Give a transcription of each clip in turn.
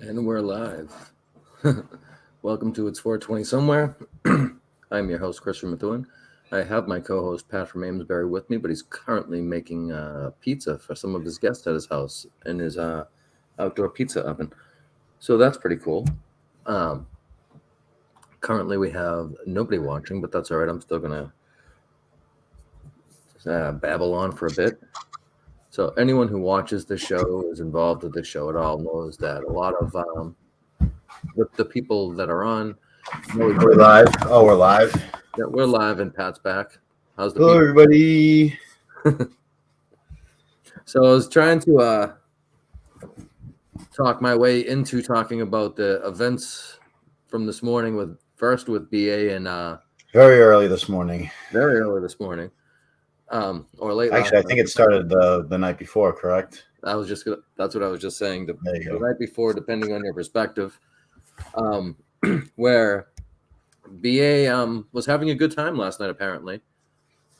And we're live. Welcome to It's 420 Somewhere. I'm your host, Christopher Methuen. I have my co-host, Pat from Amesbury, with me, but he's currently making pizza for some of his guests at his house in his outdoor pizza oven. So that's pretty cool. Currently, we have nobody watching, but that's all right. I'm still going to babble on for a bit. So anyone who watches the show, is involved with the show at all, knows that a lot of the people that are on. We're live. Oh, we're live. Yeah, we're live and Pat's back. How's the Hello, everybody. So I was trying to talk my way into talking about the events from this morning with BA and very early this morning. Very early this morning. Or late. Actually, I think it started the night before, correct? That's what I was just saying. The night before, depending on your perspective, where BA was having a good time last night, apparently.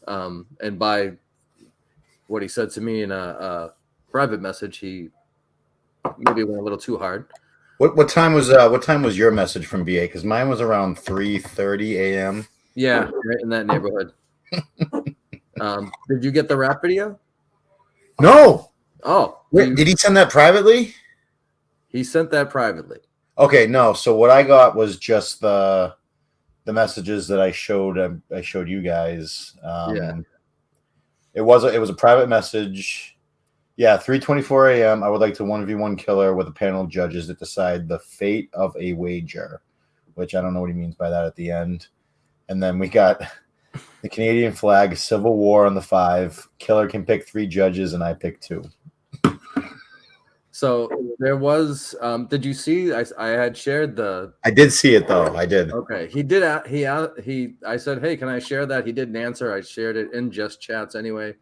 And by what he said to me in a private message, he maybe went a little too hard. What time was your message from BA? Because mine was around 3:30 a.m. Yeah, right in that neighborhood. Did you get the rap video? No. Oh, did he send that privately? He sent that privately. Okay, no. So what I got was just the messages that I showed you guys. Yeah. It was a private message. Yeah, 3:24 a.m. I would like to 1v1 killer with a panel of judges that decide the fate of a wager, which I don't know what he means by that at the end. And then we got the Canadian flag, Civil War on the 5. Killer can pick 3 judges, and I pick 2. So there was. Did you see? I had shared the. I did see it though. I did. Okay, he did. I said, "Hey, can I share that?" He didn't answer. I shared it in just chats anyway,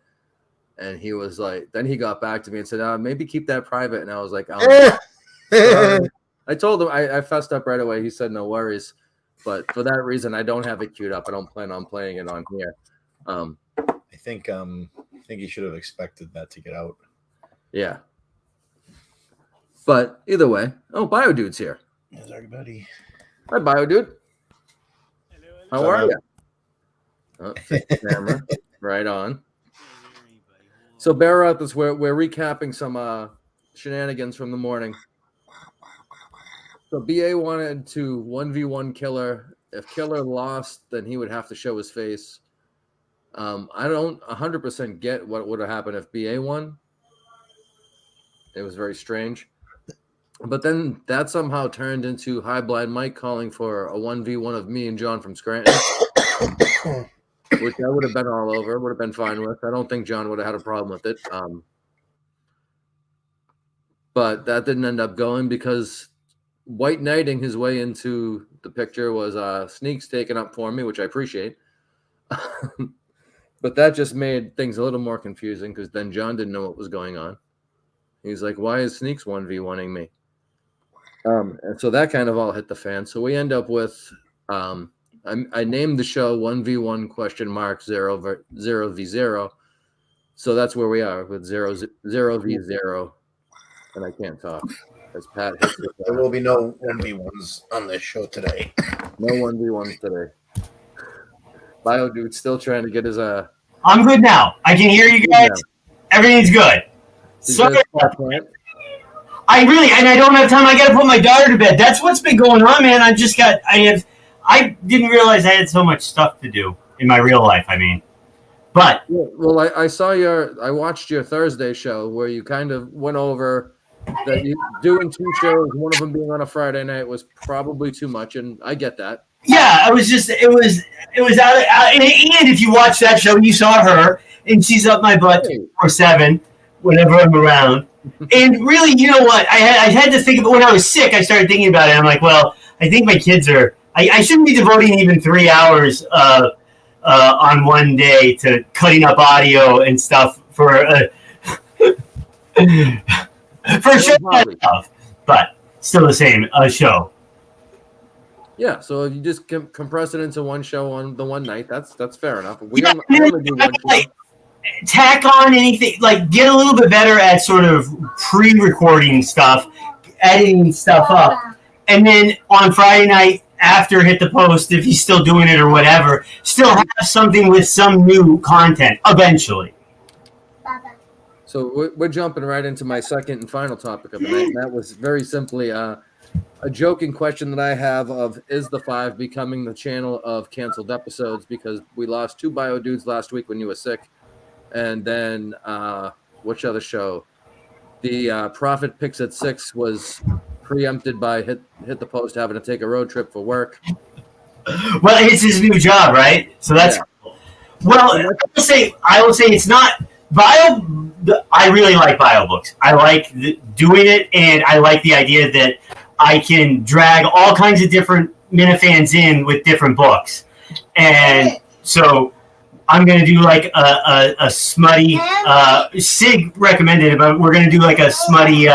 and he was like. Then he got back to me and said, "Maybe keep that private." And I was like, I told him. I fessed up right away. He said, "No worries." But for that reason, I don't have it queued up. I don't plan on playing it on here. I think you should have expected that to get out. Yeah. But either way, Biodude's here. There's everybody. Hi, Biodude. Hello. How are you? Oh, camera. Right on. So bear out this. We're recapping some shenanigans from the morning. So BA wanted to 1v1 Killer. If Killer lost, then he would have to show his face. I don't 100% get what would have happened if BA won. It was very strange. But then that somehow turned into High Blind Mike calling for a 1v1 of me and John from Scranton, which I would have been all over, would have been fine with. I don't think John would have had a problem with it. But that didn't end up going because White Knighting his way into the picture was Sneaks taken up for me, which I appreciate. But that just made things a little more confusing because then John didn't know what was going on. He's like, why is Sneaks 1v1ing me? And so that kind of all hit the fan. So we end up with, I named the show 1v1 ? 0v0. So that's where we are with 0v0. And I can't talk. As Pat hits it. There will be no 1v1s on this show today. No 1v1s today. Biodude's still trying to get his I'm good now. I can hear you guys. Everything's good. Sorry. I don't have time. I got to put my daughter to bed. That's what's been going on, man. I didn't realize I had so much stuff to do in my real life. But well, I watched your Thursday show where you kind of went over that you doing 2 shows, one of them being on a Friday night was probably too much, and I get that. Yeah, it was out. And if you watch that show, you saw her, and she's up my butt 24/7 whenever I'm around. And really, you know what? I had to think about when I was sick. I started thinking about it. I'm like, well, I think my kids are. I shouldn't be devoting even 3 hours on one day to cutting up audio and stuff for sure. But still the same show. Yeah, so if you just compress it into one show on the one night, that's fair enough. We only do one show. Tack on anything, like get a little bit better at sort of pre-recording stuff editing stuff up. And then on Friday night, after Hit the Post, if he's still doing it or whatever, still have something with some new content eventually. So we're jumping right into my second and final topic of the night. That was very simply a joking question that I have of, is the 5 becoming the channel of canceled episodes? Because we lost 2 bio dudes last week when you were sick. And then which other show? The Prophet Picks at 6 was preempted by Hit the Post having to take a road trip for work. Well, it's his new job, right? So that's cool. Well, I will say it's not bio. I really like bio books. I like doing it, and I like the idea that I can drag all kinds of different minifans in with different books, and so I'm going to do like a smutty. Sig recommended it, but we're going to do like a smutty.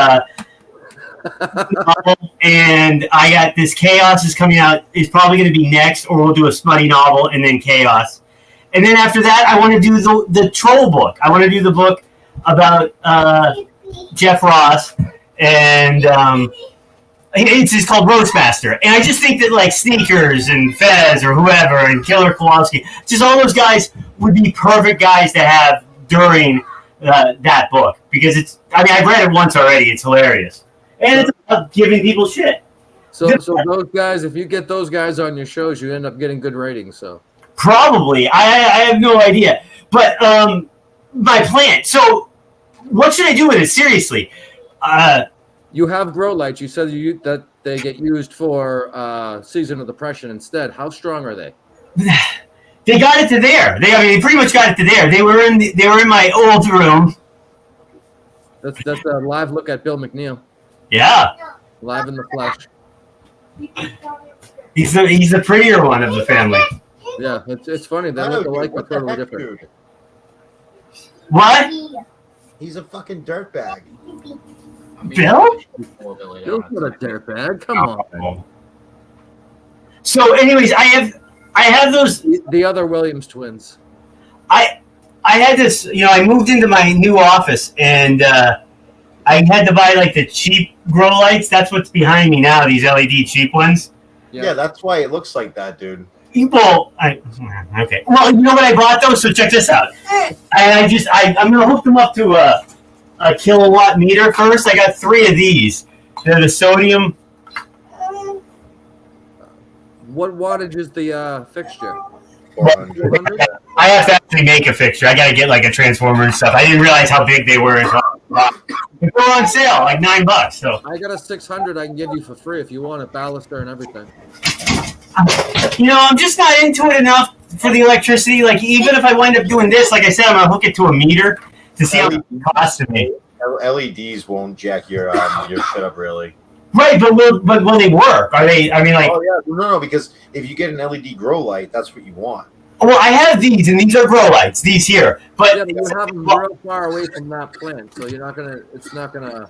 Novel, and I got this Chaos is coming out. It's probably going to be next, or we'll do a smutty novel and then Chaos. And then after that, I want to do the troll book. I want to do the book about Jeff Ross, and it's called Roastmaster. And I just think that like Sneakers and Fez or whoever and Killer Kowalski, just all those guys would be perfect guys to have during that book, because it's. I mean, I've read it once already. It's hilarious. And it's about giving people shit. So those guys, if you get those guys on your shows, you end up getting good ratings. So probably, I have no idea. But my plan. So what should I do with it? Seriously, you have grow lights. You said that they get used for Season of Depression instead. How strong are they? They got it to there. They pretty much got it to there. They were in my old room. That's a live look at Bill McNeil. Yeah, live in the flesh. He's the prettier one of the family. Yeah, it's funny. They look alike but totally different. Dude? What? He's a fucking dirtbag. Bill? Bill's not a dirtbag. Come on. So, anyways, I have those. The other Williams twins. I had this. I moved into my new office, and I had to buy like the cheap grow lights. That's what's behind me now. These LED cheap ones. Yeah, that's why it looks like that, dude. People, okay. Well, you know what I bought those? So check this out. I'm gonna hook them up to a kilowatt meter first. I got 3 of these. They're the sodium. What wattage is the fixture? 400. I have to actually make a fixture. I gotta get like a transformer and stuff. I didn't realize how big they were. They're on sale, like $9. So I got a 600 I can give you for free if you want it, baluster and everything. I'm just not into it enough for the electricity. Like, even if I wind up doing this, like I said, I'm gonna hook it to a meter to see how much it costs to me. LEDs won't jack your shit up really. Right, but will they work? Are they? I mean, like. Oh yeah, no, because if you get an LED grow light, that's what you want. Well, I have these, and these are grow lights. These here, but yeah, but you have them real far away from that plant, so you're not gonna. It's not gonna.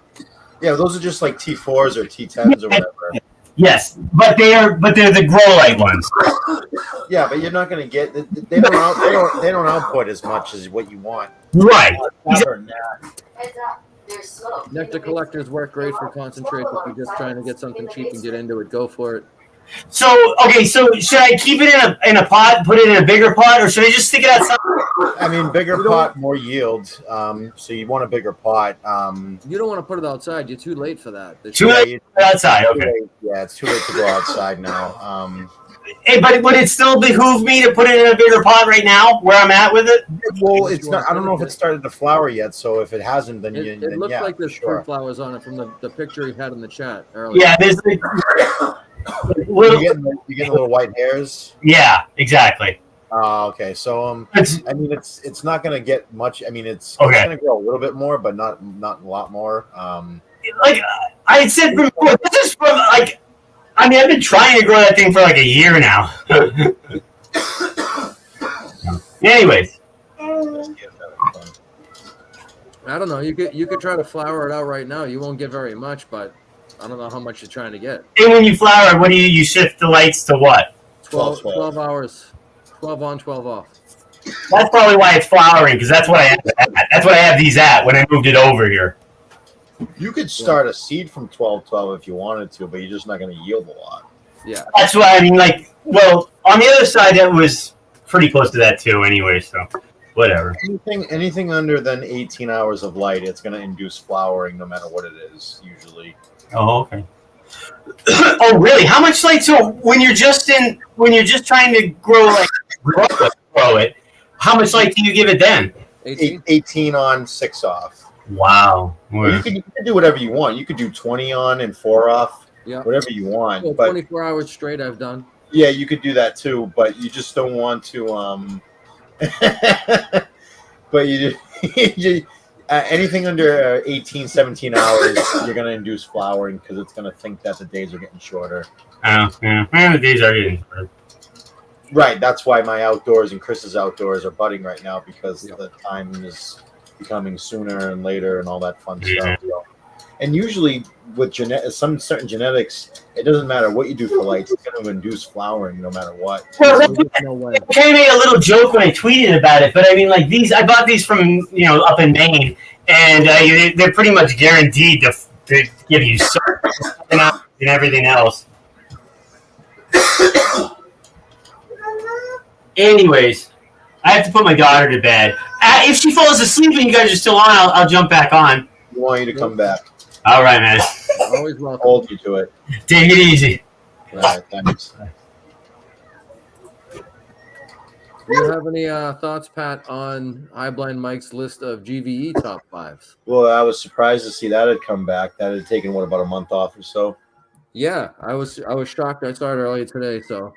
Yeah, those are just like T4s or T10s or whatever. Yes, but they're the grow light ones. Yeah, but you're not gonna get. They don't output as much as what you want. Right. Nectar collectors work great for concentrates. If you're just trying to get something cheap and get into it, go for it. So should I keep it in a pot, put it in a bigger pot, or should I just stick it outside? I mean, bigger pot, more yield. So you want a bigger pot. You don't want to put it outside. You're too late for that. Too late to put it outside. Okay. Yeah, it's too late to go outside now. Hey, but would it still behoove me to put it in a bigger pot right now, where I'm at with it? Well, it's not. I don't know if it started to flower yet. So if it hasn't, then it then looks yeah, like there's sure. fruit flowers on it from the picture he had in the chat earlier. Yeah, there's You're getting little white hairs. Yeah, exactly. Okay. So I mean, it's not going to get much. I mean, it's going to grow a little bit more, but not a lot more. Like I said before, this is from like. I mean, I've been trying to grow that thing for like a year now. Anyways. I don't know. You could try to flower it out right now. You won't get very much, but I don't know how much you're trying to get. And when you flower, what do you shift the lights to what? 12 hours. 12 on, 12 off. That's probably why it's flowering, because that's what I have. That's what I have these at when I moved it over here. You could start a seed from 12-12 if you wanted to, but you're just not going to yield a lot. Yeah. That's why I mean, like, well, on the other side, that was pretty close to that too, anyway. So, whatever. Anything under than 18 hours of light, it's going to induce flowering, no matter what it is. Usually. Oh, okay. Oh, really? How much light? So when you're just trying to grow it, how much light do you give it then? 18 on, 6 off. Wow. You can do whatever you want. You could do 20 on and 4 off. Yeah. Whatever you want. Well, but 24 hours straight I've done. yeah, you could do that too, but you just don't want to but anything under 18, 17 hours, you're going to induce flowering because it's going to think that the days are getting shorter. Yeah. The days are getting shorter. Right. That's why my outdoors and Chris's outdoors are budding right now because the time is becoming sooner and later and all that fun stuff. And usually with some certain genetics, it doesn't matter what you do for lights, it's going to induce flowering no matter what. Well, No way. I made a little joke when I tweeted about it, but I mean, like I bought these from up in Maine, and they're pretty much guaranteed to give you and everything else. Anyways, I have to put my daughter to bed. If she falls asleep and you guys are still on, I'll jump back on. We want you to come back. All right, man. Always welcome. Hold you to it. Take it easy. All right, thanks. Do you have any thoughts, Pat, on Eyeblind Mike's list of GVE top 5s? Well, I was surprised to see that had come back. That had taken about a month off or so. Yeah, I was shocked. I started earlier today, so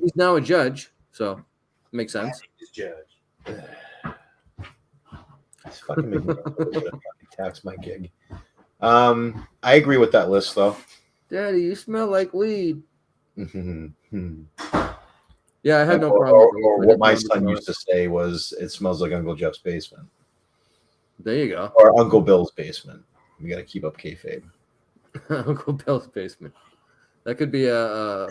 he's now a judge, so makes sense. He's judge. It's fucking making me tax my gig. I agree with that list though. Daddy, you smell like weed. Yeah, Yeah, I had no problem. Or what my son used to say was, "It smells like Uncle Jeff's basement." There you go. Or Uncle Bill's basement. We got to keep up kayfabe. Uncle Bill's basement. That could be a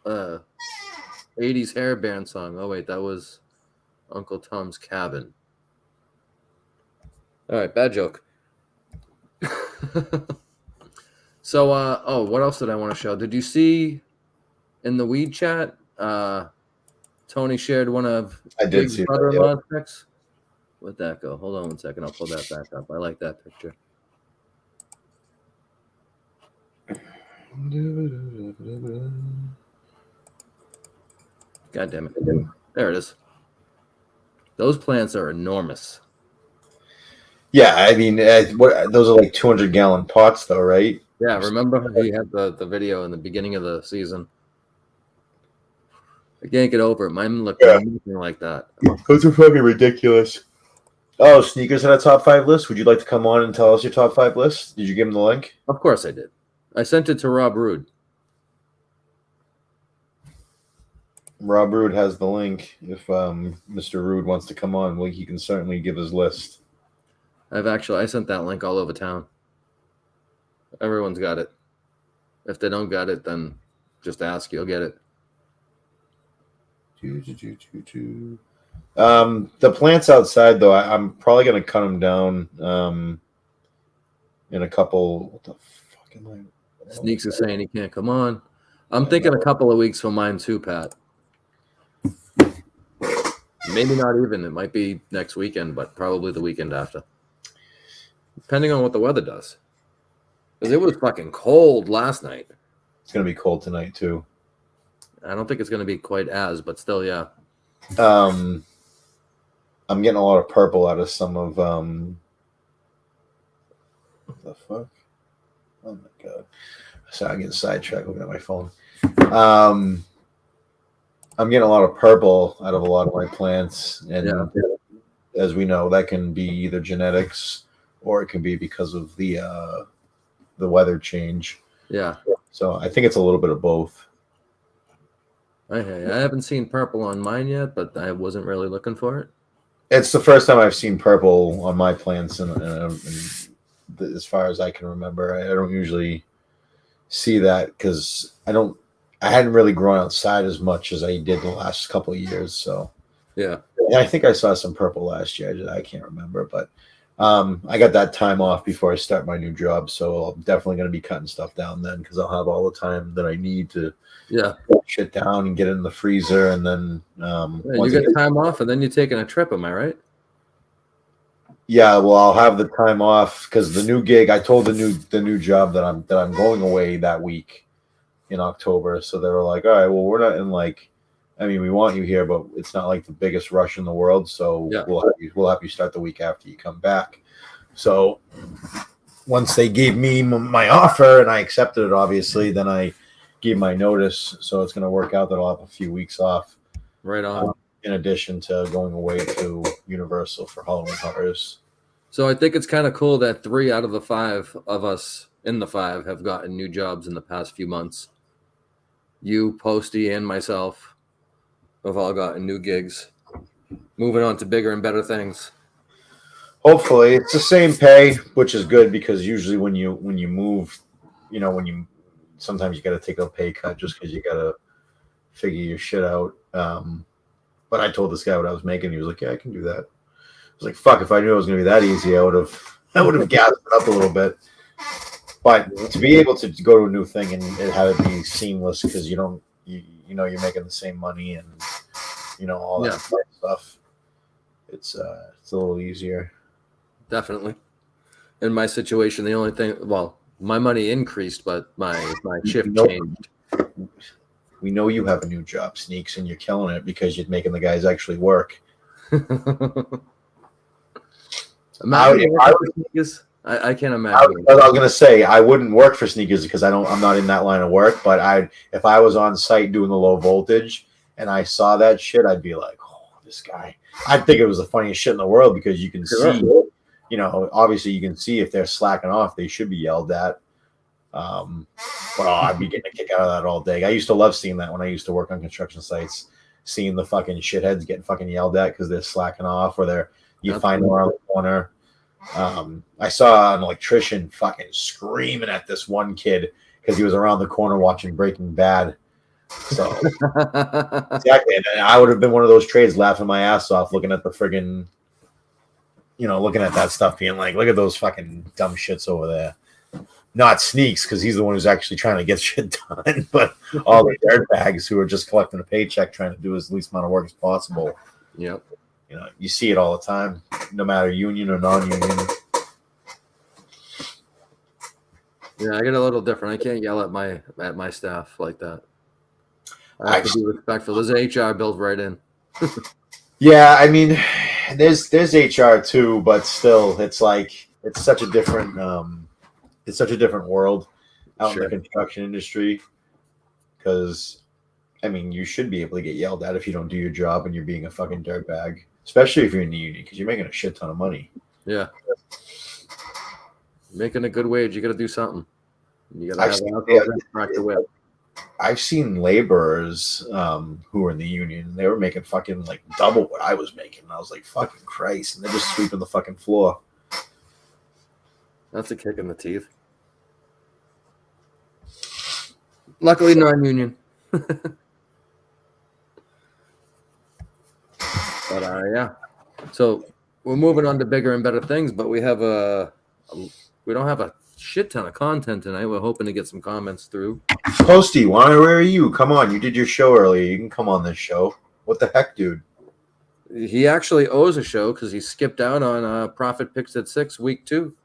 80s hair band song. Oh wait, that was Uncle Tom's Cabin. All right, bad joke. So, what else did I want to show? Did you see in the weed chat? Tony shared one of did see brother-in-law's pics. Where'd that go? Hold on 1 second. I'll pull that back up. I like that picture. God damn it. There it is. Those plants are enormous. Yeah, I mean, those are like 200-gallon pots, though, right? Yeah, remember he had the video in the beginning of the season. I can't get over it. Mine looked anything like that. Those are fucking ridiculous. Oh, Sneakers had a top 5 list. Would you like to come on and tell us your top 5 list? Did you give him the link? Of course I did. I sent it to Rob Rood. Rob Rood has the link. If Mr. Rood wants to come on, well, he can certainly give his list. I sent that link all over town. Everyone's got it. If they don't got it, then just ask. You'll get it. The plants outside, though, I'm probably going to cut them down in a couple. What the fuck am I? Sneaks is saying he can't come on. I'm thinking a couple of weeks for mine too, Pat. Maybe not even. It might be next weekend, but probably the weekend after. Depending on what the weather does. Because it was fucking cold last night. It's going to be cold tonight, too. I don't think it's going to be quite as, but still, yeah. I'm getting a lot of purple out of some of what the fuck? Oh my god! Sorry, I'm getting sidetracked looking at my phone. I'm getting a lot of purple out of a lot of my plants, and as we know, that can be either genetics or it can be because of the weather change. Yeah. So I think it's a little bit of both. I haven't seen purple on mine yet, but I wasn't really looking for it. It's the first time I've seen purple on my plants, and as far as I can remember, I don't usually see that because I hadn't really grown outside as much as I did the last couple of years. So yeah, I think I saw some purple last year. I can't remember, but I got that time off before I start my new job, so I'm definitely going to be cutting stuff down then because I'll have all the time that I need to put shit down and get it in the freezer, and then you get time off, and then you're taking a trip. Am I right? Yeah, well, I'll have the time off because the new gig. I told the new job that I'm going away that week in October, so they were like, "All right, well, we're not in like, I mean, we want you here, but it's not like the biggest rush in the world, so we'll have you start the week after you come back." So once they gave me my offer and I accepted it, obviously, then I gave my notice. So it's going to work out that I'll have a few weeks off. Right on. In addition to going away to Universal for Halloween Horrors. So I think it's kind of cool that 3 out of the 5 of us in the 5 have gotten new jobs in the past few months. You, Posty, and myself have all gotten new gigs. Moving on to bigger and better things. Hopefully, it's the same pay, which is good because usually when you move, sometimes you got to take a pay cut just because you got to figure your shit out. But I told this guy what I was making. He was like, "Yeah, I can do that." I was like, "Fuck! If I knew it was going to be that easy, I would have gassed it up a little bit." But to be able to go to a new thing and have it be seamless because you're making the same money and all that stuff, it's a little easier. Definitely. In my situation, the only thing, my money increased, but my shift changed. We know you have a new job, Sneaks, and you're killing it because you're making the guys actually work. I can't imagine. I was gonna say I wouldn't work for Sneakers because I'm not in that line of work. But if I was on site doing the low voltage and I saw that shit, I'd be like, "Oh, this guy." I'd think it was the funniest shit in the world because you can see, obviously you can see if they're slacking off, they should be yelled at. But I'd be getting a kick out of that all day. I used to love seeing that when I used to work on construction sites, seeing the fucking shitheads getting fucking yelled at because they're slacking off or you find them around the corner. I saw an electrician fucking screaming at this one kid because he was around the corner watching Breaking Bad. So exactly, and I would have been one of those trades laughing my ass off looking at the friggin', looking at that stuff, being like, "Look at those fucking dumb shits over there." Not Sneaks because he's the one who's actually trying to get shit done, but all the dirtbags who are just collecting a paycheck trying to do as least amount of work as possible. Yep. You see it all the time, no matter union or non-union. Yeah, I get a little different. I can't yell at my staff like that. I have to be respectful. There's an HR built right in. Yeah, I mean, there's HR too, but still, it's like it's such a different world out in the construction industry. Because, I mean, you should be able to get yelled at if you don't do your job and you're being a fucking dirtbag, especially if you're in the union because you're making a shit ton of money. Yeah, making a good wage, you got to do something. You got to have the whip. I've seen laborers who were in the union. They were making fucking like double what I was making. And I was like, fucking Christ. And they're just sweeping the fucking floor. That's a kick in the teeth. Luckily, non-union. But yeah. So we're moving on to bigger and better things, but we don't have a shit ton of content tonight. We're hoping to get some comments through. Posty, where are you? Come on, you did your show earlier. You can come on this show. What the heck, dude? He actually owes a show because he skipped out on Profit Picks at 6 week 2.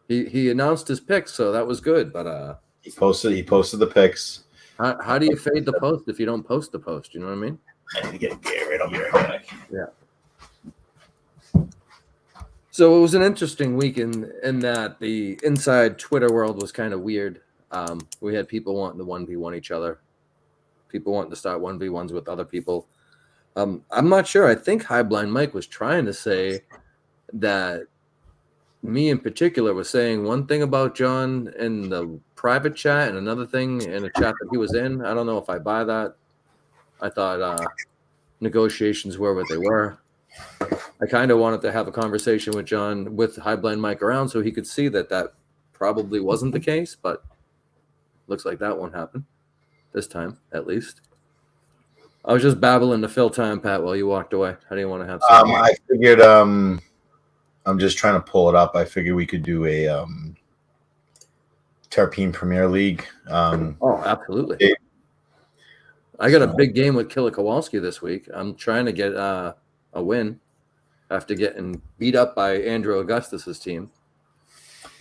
He announced his picks, so that was good. But he posted the picks. How do you fade the post if you don't post the post? You know what I mean? I need to get a beer. Right, I'll be right back. Yeah. So it was an interesting week in that the inside Twitter world was kind of weird. We had people wanting to 1v1 each other. People wanting to start 1v1s with other people. I'm not sure. I think High Blind Mike was trying to say that me in particular was saying one thing about John in the private chat and another thing in a chat that he was in. I don't know if I buy that. I thought negotiations were what they were. I kind of wanted to have a conversation with John with High Blind Mike around so he could see that probably wasn't the case, but looks like that won't happen this time, at least. I was just babbling to fill time, Pat, while you walked away. How do you want to have some? I figured I'm just trying to pull it up. I figured we could do a Terpene Premier League. Oh, absolutely. Dave. I got a big game with Killer Kowalski this week. I'm trying to get a win after getting beat up by Andrew Augustus's team.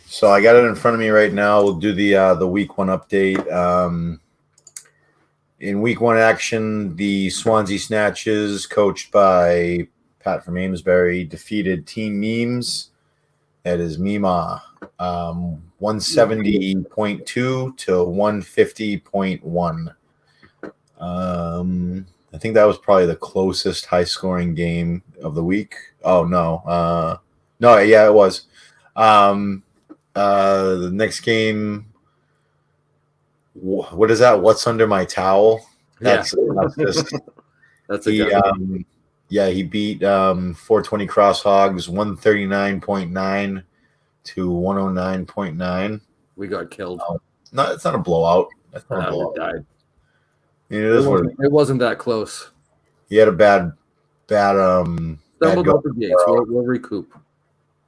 So I got it in front of me right now. We'll do the week 1 update. In week 1 action, the Swansea Snatches, coached by Pat from Amesbury, defeated Team Memes. That is Mima, 170.2 to 150.1. I think that was probably the closest high-scoring game of the week. Oh no, yeah, it was. The next game, what is that? What's under my towel? That's just, that's a good he beat 420 Cross Hogs 139.9 to 109.9. We got killed. No, it's not a blowout. That's not a We blowout. died. It wasn't that close. He had a bad Stumbled go. up the gates. We'll recoup.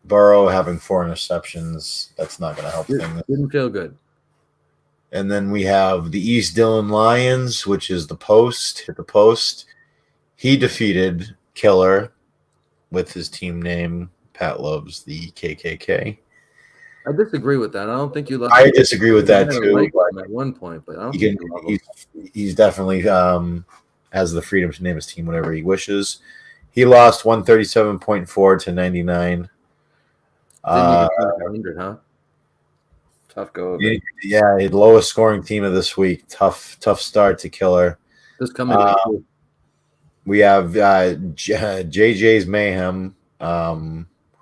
Burrow having 4 interceptions. That's not going to help things. Didn't feel good. And then we have the East Dillon Lions, which is the post. Hit the post. He defeated Killer with his team name. Pat loves the KKK. I disagree with that. I don't think you love. I disagree with that too. At one point, but I don't think he's definitely has the freedom to name his team whatever he wishes. He lost 137.4 to 99. 100, huh? Tough go. Yeah, the lowest scoring team of this week. Tough start to Killer. This coming week. We have JJ's Mayhem,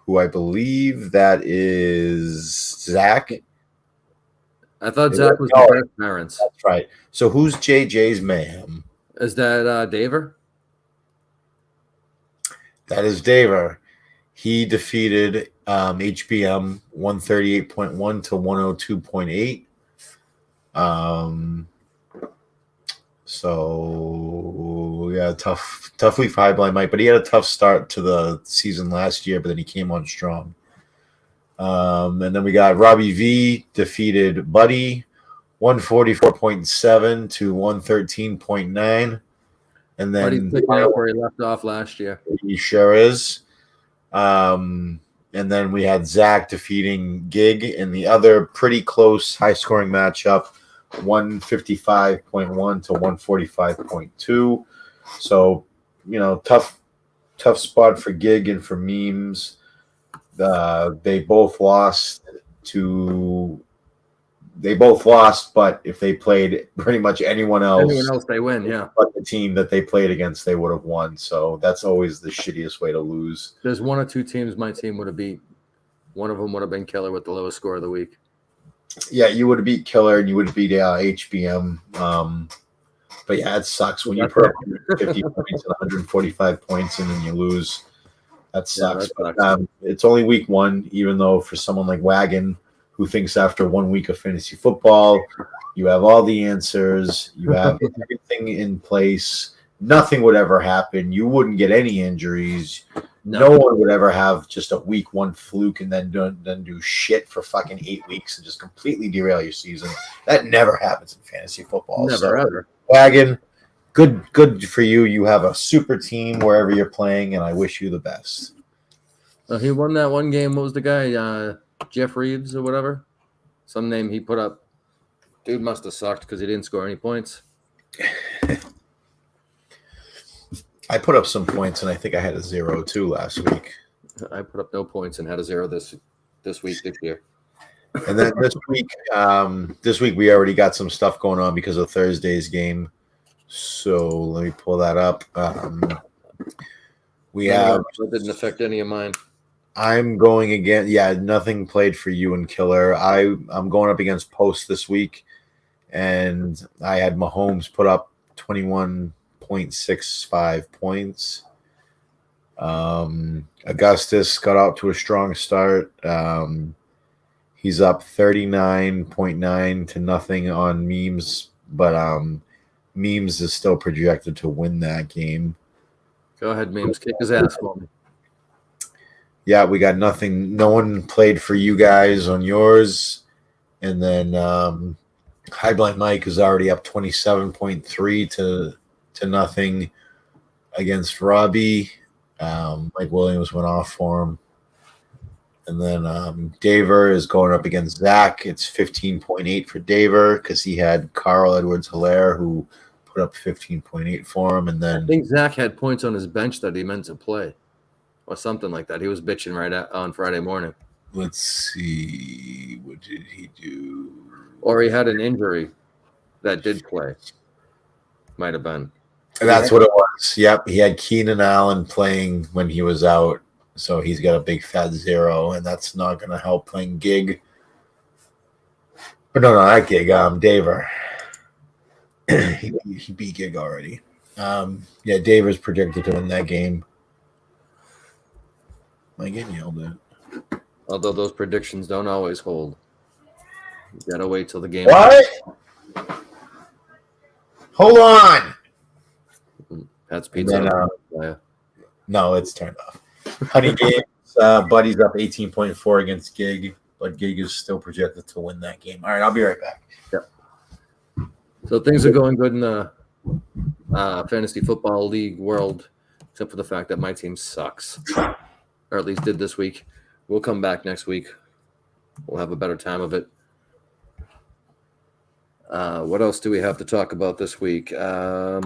who I believe that is Zach. I thought Zach was the best parents. That's right. So who's JJ's Mayhem? Is that Daver? That is Daver. He defeated HBM 138.1 to 102.8. So yeah, tough week for High Blind Mike, but he had a tough start to the season last year, but then he came on strong. And then we got Robbie V defeated Buddy 144.7 to 113.9. And then Buddy's picking up where he left off last year. He sure is. And then we had Zach defeating Gig in the other pretty close high-scoring matchup, 155.1 to 145.2. So, tough spot for Gig and for Memes. They both lost, but if they played pretty much anyone else, they win, yeah. But the team that they played against, they would have won. So that's always the shittiest way to lose. There's 1 or 2 teams my team would have beat. One of them would have been Killer with the lowest score of the week. Yeah, you would have beat Killer and you would have beat HBM. But yeah, it sucks when you put up 50 points and 145 points and then you lose. That sucks. Yeah, that sucks. But it's only week 1, even though for someone like Wagon, who thinks after 1 week of fantasy football, you have all the answers, you have everything in place, nothing would ever happen, you wouldn't get any injuries, no one would ever have just a week 1 fluke and then do shit for fucking 8 weeks and just completely derail your season. That never happens in fantasy football. Never, ever. Wagon, good for you. You have a super team wherever you're playing, and I wish you the best. He won that one game. What was the guy? Jeff Reeves or whatever? Some name he put up. Dude must have sucked because he didn't score any points. I put up some points, and I think I had a 0 too last week. I put up no points and had a 0 this year. And then this week we already got some stuff going on because of Thursday's game. So let me pull that up. That didn't affect any of mine. I'm going again. Yeah, nothing played for you and Killer. I'm going up against Post this week, and I had Mahomes put up 21.65 points. Augustus got out to a strong start. He's up 39.9 to nothing on Memes, but Memes is still projected to win that game. Go ahead, Memes. Kick his ass for me. Yeah, we got nothing. No one played for you guys on yours. And then High Blind Mike is already up 27.3 to nothing against Robbie. Mike Williams went off for him. And then Daver is going up against Zach. It's 15.8 for Daver because he had Carl Edwards Hilaire who put up 15.8 for him. And I then think Zach had points on his bench that he meant to play, or something like that. He was bitching on Friday morning, let's see, what did he do? or he had an injury that did play. Might have been. And that's what it was. Yep, he had Keenan Allen playing when he was out, so he's got a big fat 0, and that's not going to help playing Gig. But no, not Gig. Daver. he beat Gig already. Yeah, Daver's predicted to win that game. My game yelled at. Although those predictions don't always hold. You gotta wait till the game. What? Hold on. That's pizza. Then, no, it's turned off. Honey Games, Buddy's up 18.4 against Gig, but Gig is still projected to win that game. All right, I'll be right back. Yep. So things are going good in the fantasy football league world, except for the fact that my team sucks, or at least did this week. We'll come back next week. We'll have a better time of it. What else do we have to talk about this week? I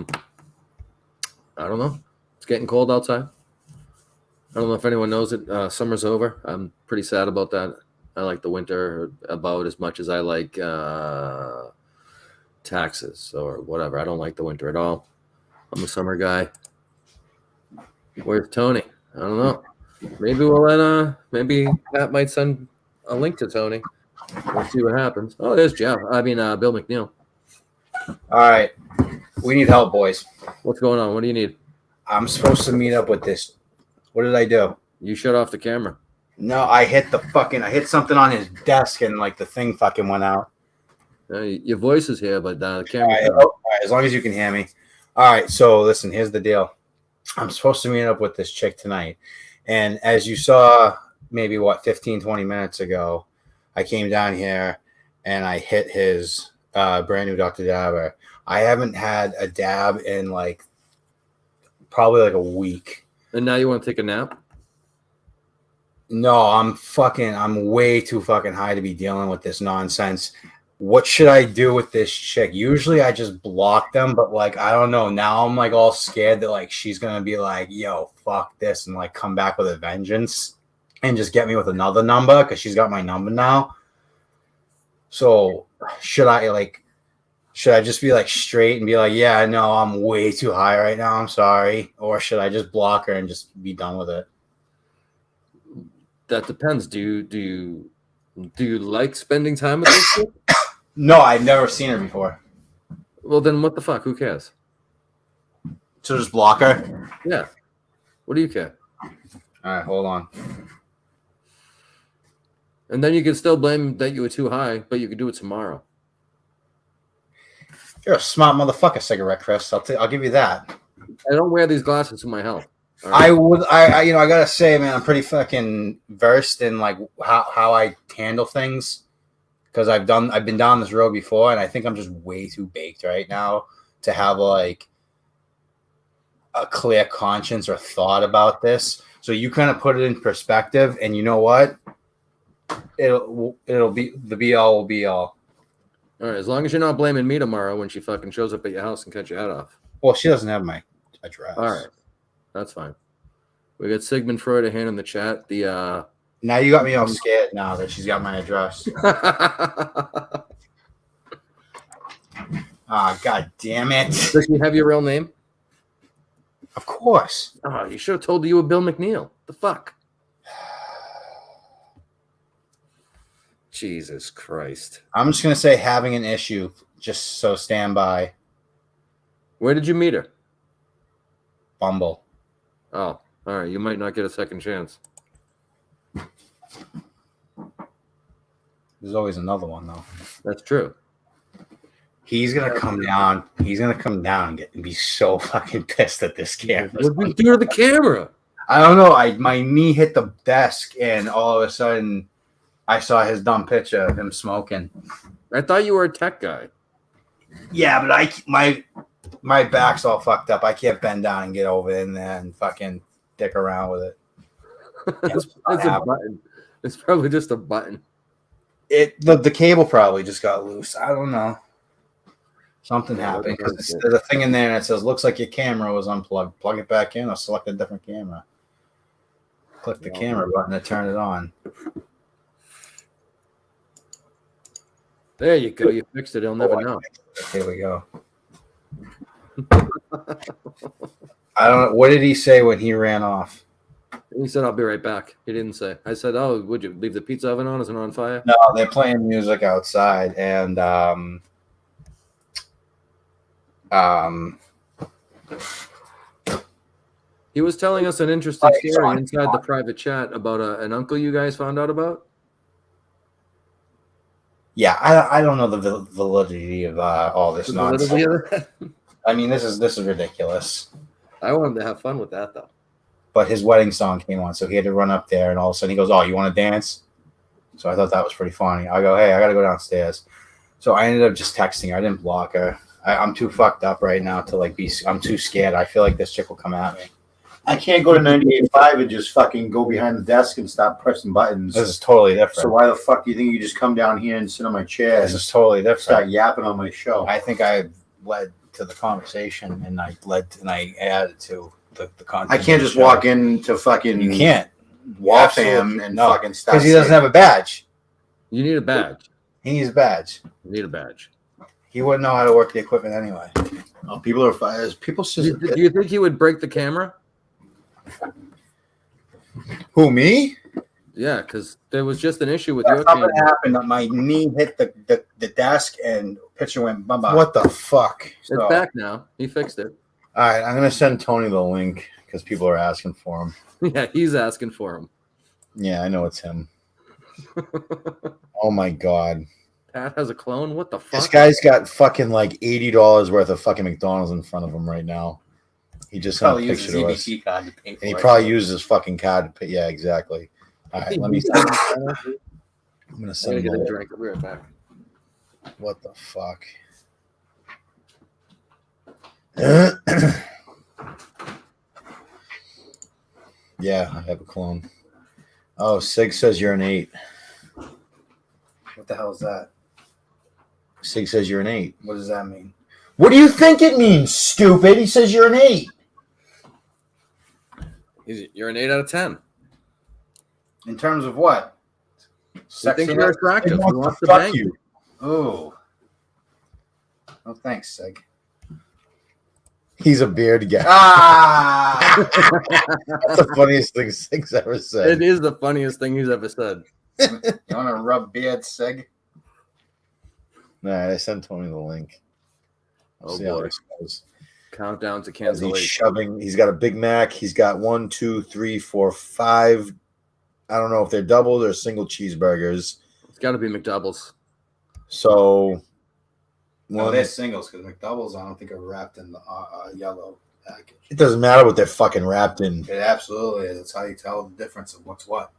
don't know. It's getting cold outside. I don't know if anyone knows it. Summer's over. I'm pretty sad about that. I like the winter about as much as I like taxes or whatever. I don't like the winter at all. I'm a summer guy. Where's Tony? I don't know. Maybe we'll let maybe Pat might send a link to Tony. We'll see what happens. Oh, there's Jeff. I mean, Bill McNeil. All right. We need help, boys. What's going on? What do you need? I'm supposed to meet up with this. What did I do? You shut off the camera. No, I hit something on his desk and like the thing fucking went out. Your voice is here, but the All camera. right, as long as you can hear me. All right. So listen, here's the deal. I'm supposed to meet up with this chick tonight. And as you saw, maybe 15, 20 minutes ago, I came down here and I hit his brand new Dr. Dabber. I haven't had a dab in probably a week. And now you want to take a nap? No, I'm way too fucking high to be dealing with this nonsense. What should I do with this chick? Usually I just block them, but I don't know. Now I'm all scared that she's gonna be yo, fuck this, and come back with a vengeance and just get me with another number because she's got my number now. So should I just be straight and be yeah, no, I'm way too high right now, I'm sorry, or should I just block her and just be done with it? That depends. Do you like spending time with this chick? No, I've never seen her before. Well, then what the fuck? Who cares? So just block her? Yeah. What do you care? All right, hold on. And then you can still blame that you were too high, but you can do it tomorrow. You're a smart motherfucker, Cigarette Chris. I'll give you that. I don't wear these glasses for my health. All I right? would. I gotta say, man, I'm pretty fucking versed in how I handle things because I've been down this road before, and I think I'm just way too baked right now to have a clear conscience or thought about this. So you kind of put it in perspective, and you know what? It'll be the be all will be all. All right. As long as you're not blaming me tomorrow when she fucking shows up at your house and cuts your head off. Well, she doesn't have my address. All right. That's fine. We got Sigmund Freud a hand in the chat. The Now you got me all scared now that she's got my address. God damn it. Does she have your real name? Of course. Oh, you should have told her you were Bill McNeil. The fuck? Jesus Christ. I'm just going to say having an issue, just so stand by. Where did you meet her? Bumble. Oh, all right. You might not get a second chance. There's always another one, though. That's true. He's going to come down. He's going to come down and be so fucking pissed at this camera. What did you do to the camera? I don't know. My knee hit the desk, and all of a sudden, I saw his dumb picture of him smoking. I thought you were a tech guy. Yeah, but my back's all fucked up. I can't bend down and get over in there and fucking dick around with it. It's a button. It's probably just a button. The cable probably just got loose. I don't know. Something Yeah, happened that's because good. there's a thing in there that says looks like your camera was unplugged. Plug it back in or select a different camera. Click the camera button to turn it on. There you go. You fixed it. He'll never know. Here we go. I don't know. What did he say when he ran off? He said, "I'll be right back." He didn't say. I said, "Oh, would you leave the pizza oven on? Is it on fire?" No, they're playing music outside, and He was telling us an interesting Right, story Sean. inside the private chat about an uncle you guys found out about. yeah, I don't know the validity of all this nonsense. I mean, this is ridiculous. I want him to have fun with that, though. But his wedding song came on, so he had to run up there, and all of a sudden he goes, "Oh, you want to dance?" So I thought that was pretty funny. I go, "Hey, I got to go downstairs." So I ended up just texting her. I didn't block her. I'm too fucked up right now to like be. I'm too scared. I feel like this chick will come at me. I can't go to 98.5 and just fucking go behind the desk and stop pressing buttons. This is totally different. So why the fuck do you think you just come down here and sit on my chair This and is totally different. start yapping on my show? I think I led to the conversation, and I added to the content. I can't just walk into fucking You can't Waltham and No, fucking stop because he doesn't saying- have a badge. You need a badge. He needs a badge. You need a badge. He wouldn't know how to work the equipment anyway. Oh, people are fires. People Do you think he would break the camera? Who, me? Yeah, because there was just an issue with your Something camera. happened. My knee hit the desk, and picture went bye-bye. What the fuck? It's So- back now. He fixed it. All right, I'm gonna send Tony the link because people are asking for him. Yeah, he's asking for him. Yeah, I know it's him. Oh my god, Pat has a clone. What the fuck? this guy's got fucking like $80 worth of fucking McDonald's in front of him right now. He just sent a probably picture uses to us, EBT card to pay for and he it. probably used his fucking card to pay. Yeah, exactly. All right, let me. I'm gonna I'm gonna send get him. a a- drink. I'll be right back. What the fuck? Yeah, I have a clone. Oh, Sig says you're an 8. What the hell is that? Sig says you're an 8. What does that mean? What do you think it means, stupid? He says you're an 8. You're an 8 out of 10. In terms of what? He thinks you're attractive. He wants to Fuck bang you. you. Oh. Oh, thanks, Sig. He's a beard guy. Ah! That's the funniest thing Sig's ever It said. is the funniest thing he's ever said. You want to rub beard, Sig? All right, I sent Tony the link. We'll Oh see how boy. this goes. Countdown to As he's cancellation. shoving, he's got a Big Mac. He's got 1, 2, 3, 4, 5. I don't know if they're doubled or single cheeseburgers. It's got to be McDoubles. So, No, one, they're singles because McDoubles, I don't think are wrapped in the yellow package. it doesn't matter what they're fucking wrapped in. It absolutely is. That's how you tell the difference of what's what.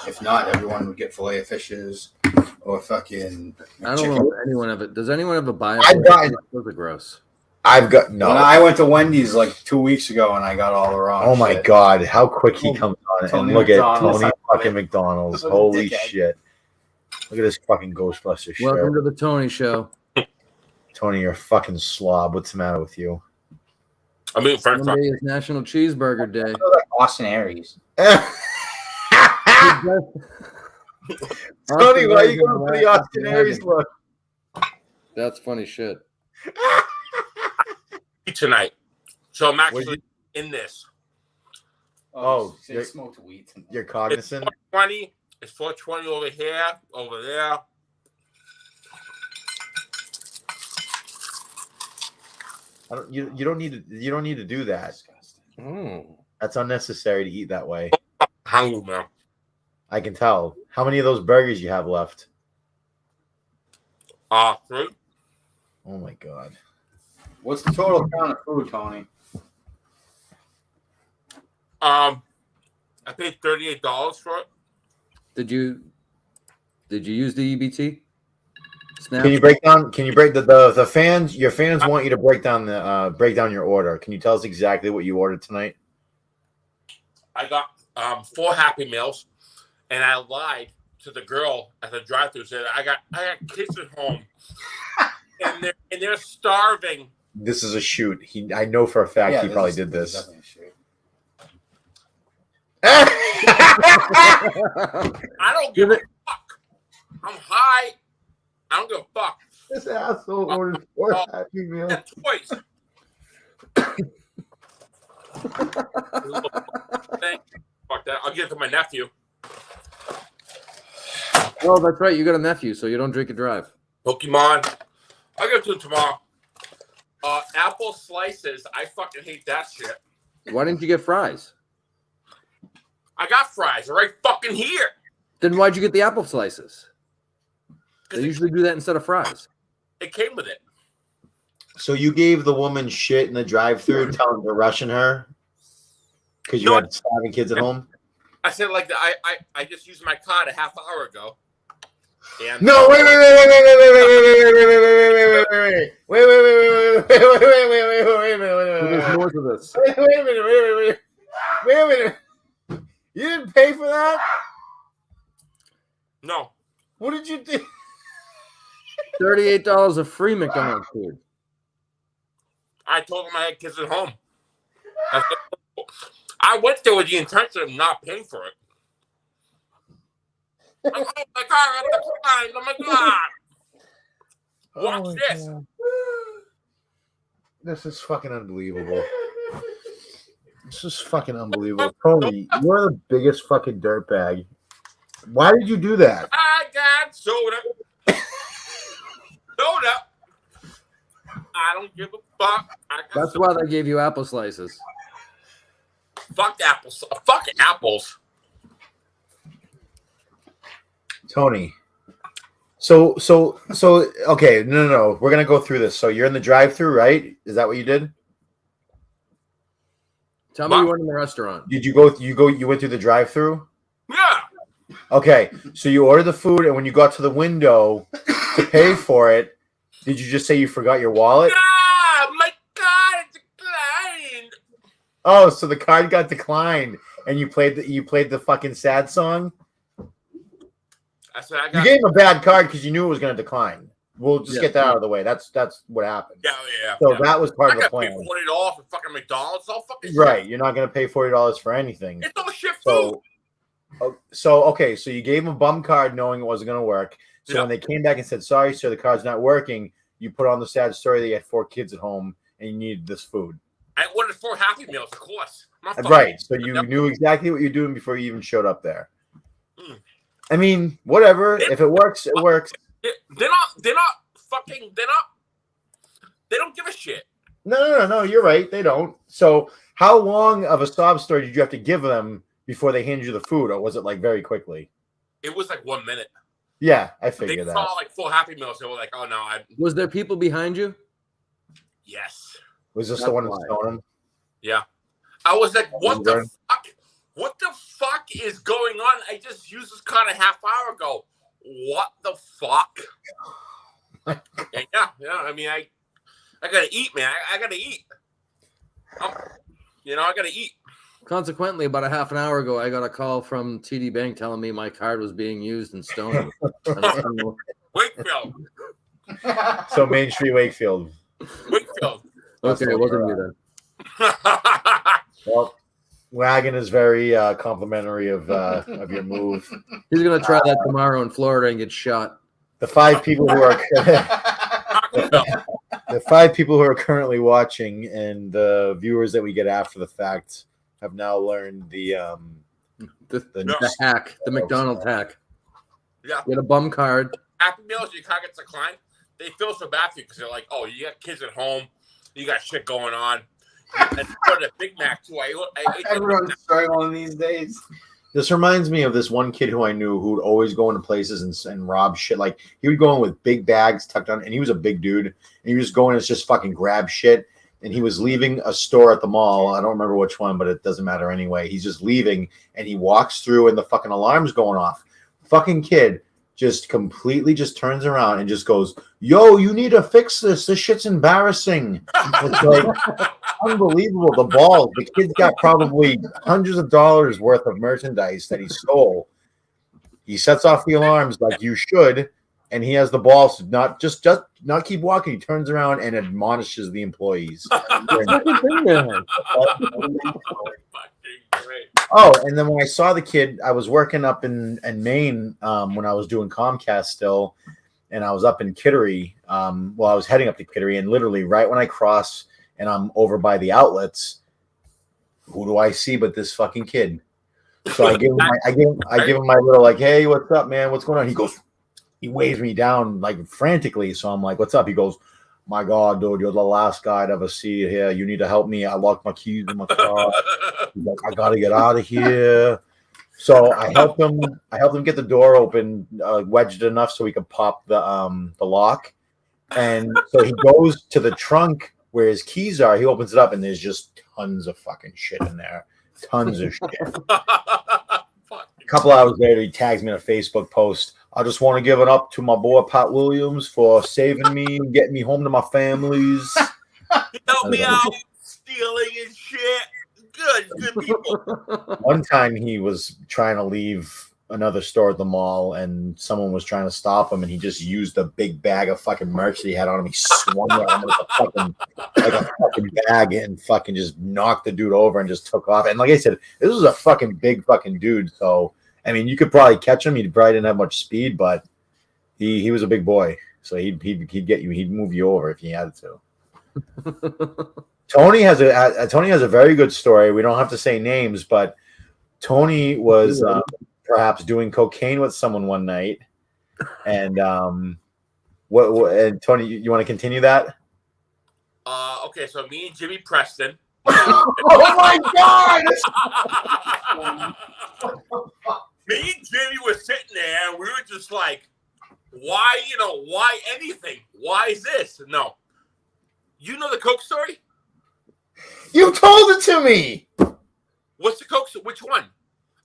If not, everyone would get filet of fishes or fucking I don't chicken. know if anyone ever. Does anyone ever buy a I've gotten- Those are gross. I've got no. When I went to Wendy's like 2 weeks ago and I got all the wrong Oh my shit. god, how quick he comes on it. Tony And look at McDonald's. Tony fucking McDonald's. What a Holy dickhead. shit. Look at this fucking Ghostbuster shirt. Welcome to the Tony Show. Tony, you're a fucking slob. What's the matter with you? I'm eating French fries. Monday is National Cheeseburger Day. I feel like Austin Aries. Tony, why are you going for the Austin Aries look? That's funny shit. Tonight. So I'm actually in this. Oh, Sig you're- smoked weed. You're It's cognizant? 420. It's 420 over here, over there. You don't need to do that. Disgusting. Mm. That's unnecessary to eat that way. Hungry, man. I can tell. How many of those burgers you have left? 3. Oh my god. What's the total count of food, Tony? I paid $38 for it. Did you use the EBT? Snap? Can you break the fans? Your fans want you to break down your order. Can you tell us exactly what you ordered tonight? I got 4 Happy Meals, and I lied to the girl at the drive-thru. Said I got kids at home, and they're starving. This is a shoot. I know for a fact he probably did this. I don't give a fuck. I'm high. I don't give a fuck. This asshole ordered 4 Happy Meals. And toys. Fuck that. I'll give it to my nephew. Oh, that's right. You got a nephew, so you don't drink and drive. Pokemon. I'll give it to him tomorrow. Apple slices. I fucking hate that shit. Why didn't you get fries? I got fries. They're right fucking here. Then why'd you get the apple slices? They usually do that instead of fries. It came with it. So you gave the woman shit in the drive-thru, telling her rushing her because you had starving kids at home. I said like I just used my card a half hour ago. And No, wait. There's more to this. Wait a minute. You didn't pay for that? no. What did you do? $38 of free McDonald's food. I told him I had kids at home. I went there with the intention of not paying for it. Oh my God! Oh my God! Watch this. God. This is fucking unbelievable. This is fucking unbelievable. Tony, you're the biggest fucking dirtbag. Why did you do that? I got soda. Soda. I don't give a fuck. That's why they gave you apple slices. Fuck apples. Fuck apples. Tony. So okay, no. We're gonna go through this. So you're in the drive-thru, right? Is that what you did? Tell me you went in the restaurant. Did you go? You went through the drive-thru? Yeah. Okay, so you ordered the food, and when you got to the window to pay for it, did you just say you forgot your wallet? Ah, my God, it declined. Oh, so the card got declined, and you played the fucking sad song. I said I You got. gave him a bad card because you knew it was going to decline. We'll just get that out of the way. That's what happened. Yeah. So that was part I of the got paid plan, $40 for fucking McDonald's. All fucking right? shit. You're not going to pay $40 for anything. It's all shit food. So you gave him a bum card knowing it wasn't going to work. So when they came back and said, "Sorry, sir, the card's not working," you put on the sad story that you had 4 kids at home and you needed this food. I ordered 4 Happy Meals, of course. Right. So you knew exactly what you're doing before you even showed up there. Mm. I mean, whatever. If it works, it works. They're not fucking. They don't give a shit. No. You're right. They don't. So how long of a sob story did you have to give them before they handed you the food, or was it like very quickly? It was like 1 minute. Yeah, I They figured that. saw like 4 Happy Meals. They were like, "Oh no, Was there people behind you? yes." Was this That's the one why. that's showing him? Yeah. I was like, what the Right. fuck? What the fuck is going on? I just used this card a half hour ago. What the fuck? yeah. I mean, I gotta eat, man. I gotta eat. I gotta eat. Consequently, about a half an hour ago, I got a call from TD Bank telling me my card was being used in Stony. Wakefield. So Main Street Wakefield. Wakefield. Okay, it wasn't you then. Well, Wagon is very complimentary of your move. He's gonna try that tomorrow in Florida and get shot. The 5 people who are Taco Bell. the 5 people who are currently watching and the viewers that we get after the fact have now learned the The hack, the McDonald's hack. Yeah. Get a bum card. Happy Meals, your car gets declined. They feel so bad for you because they're like, "Oh, you got kids at home. You got shit going on." And for the Big Mac too. I ate the Everyone's struggling these days. This reminds me of this one kid who I knew who would always go into places and rob shit. Like he would go in with big bags tucked on, and he was a big dude, and he was just going and just fucking grab shit. and he was leaving a store at the mall. I don't remember which one, but it doesn't matter anyway. He's just leaving, and he walks through, and the fucking alarm's going off. Fucking kid just completely just turns around and just goes, "Yo, you need to fix this. This shit's embarrassing." It's like unbelievable. The balls. The kid's got probably hundreds of dollars worth of merchandise that he stole. He sets off the alarms like you should, and he has the balls to not not keep walking. He turns around and admonishes the employees. Oh, and then when I saw the kid, I was working up in Maine when I was doing Comcast still, and I was up in Kittery. I was heading up to Kittery, and literally right when I cross and I'm over by the outlets, who do I see but this fucking kid? So I give him my little like, "Hey, what's up, man? What's going on?" He waves me down like frantically. So I'm like, "What's up?" He goes, "My God, dude, you're the last guy I'd ever see here. You need to help me. I locked my keys in my car." He's like, "I gotta get out of here." So I helped him get the door open, wedged it enough so he could pop the lock. And so he goes to the trunk where his keys are. He opens it up, and there's just tons of fucking shit in there. Tons of shit. A couple hours later, he tags me in a Facebook post. "I just want to give it up to my boy Pat Williams for saving me and getting me home to my families." Help me out, stealing and shit. Good people. One time he was trying to leave another store at the mall, and someone was trying to stop him, and he just used a big bag of fucking merch that he had on him. He swung it on him like a fucking bag and fucking just knocked the dude over and just took off. And like I said, this was a fucking big fucking dude. So I mean, you could probably catch him. He probably didn't have much speed, but he was a big boy. So he'd get you. He'd move you over if he had to. Tony has a very good story. We don't have to say names, but Tony was perhaps doing cocaine with someone one night, and what? And Tony, you want to continue that? Okay, so me and Jimmy Preston. Oh my God! Me and Jimmy were sitting there, and we were just like, "Why? Why anything? Why is this?" No, you know the Coke story. You told it to me. What's the Coke? Which one?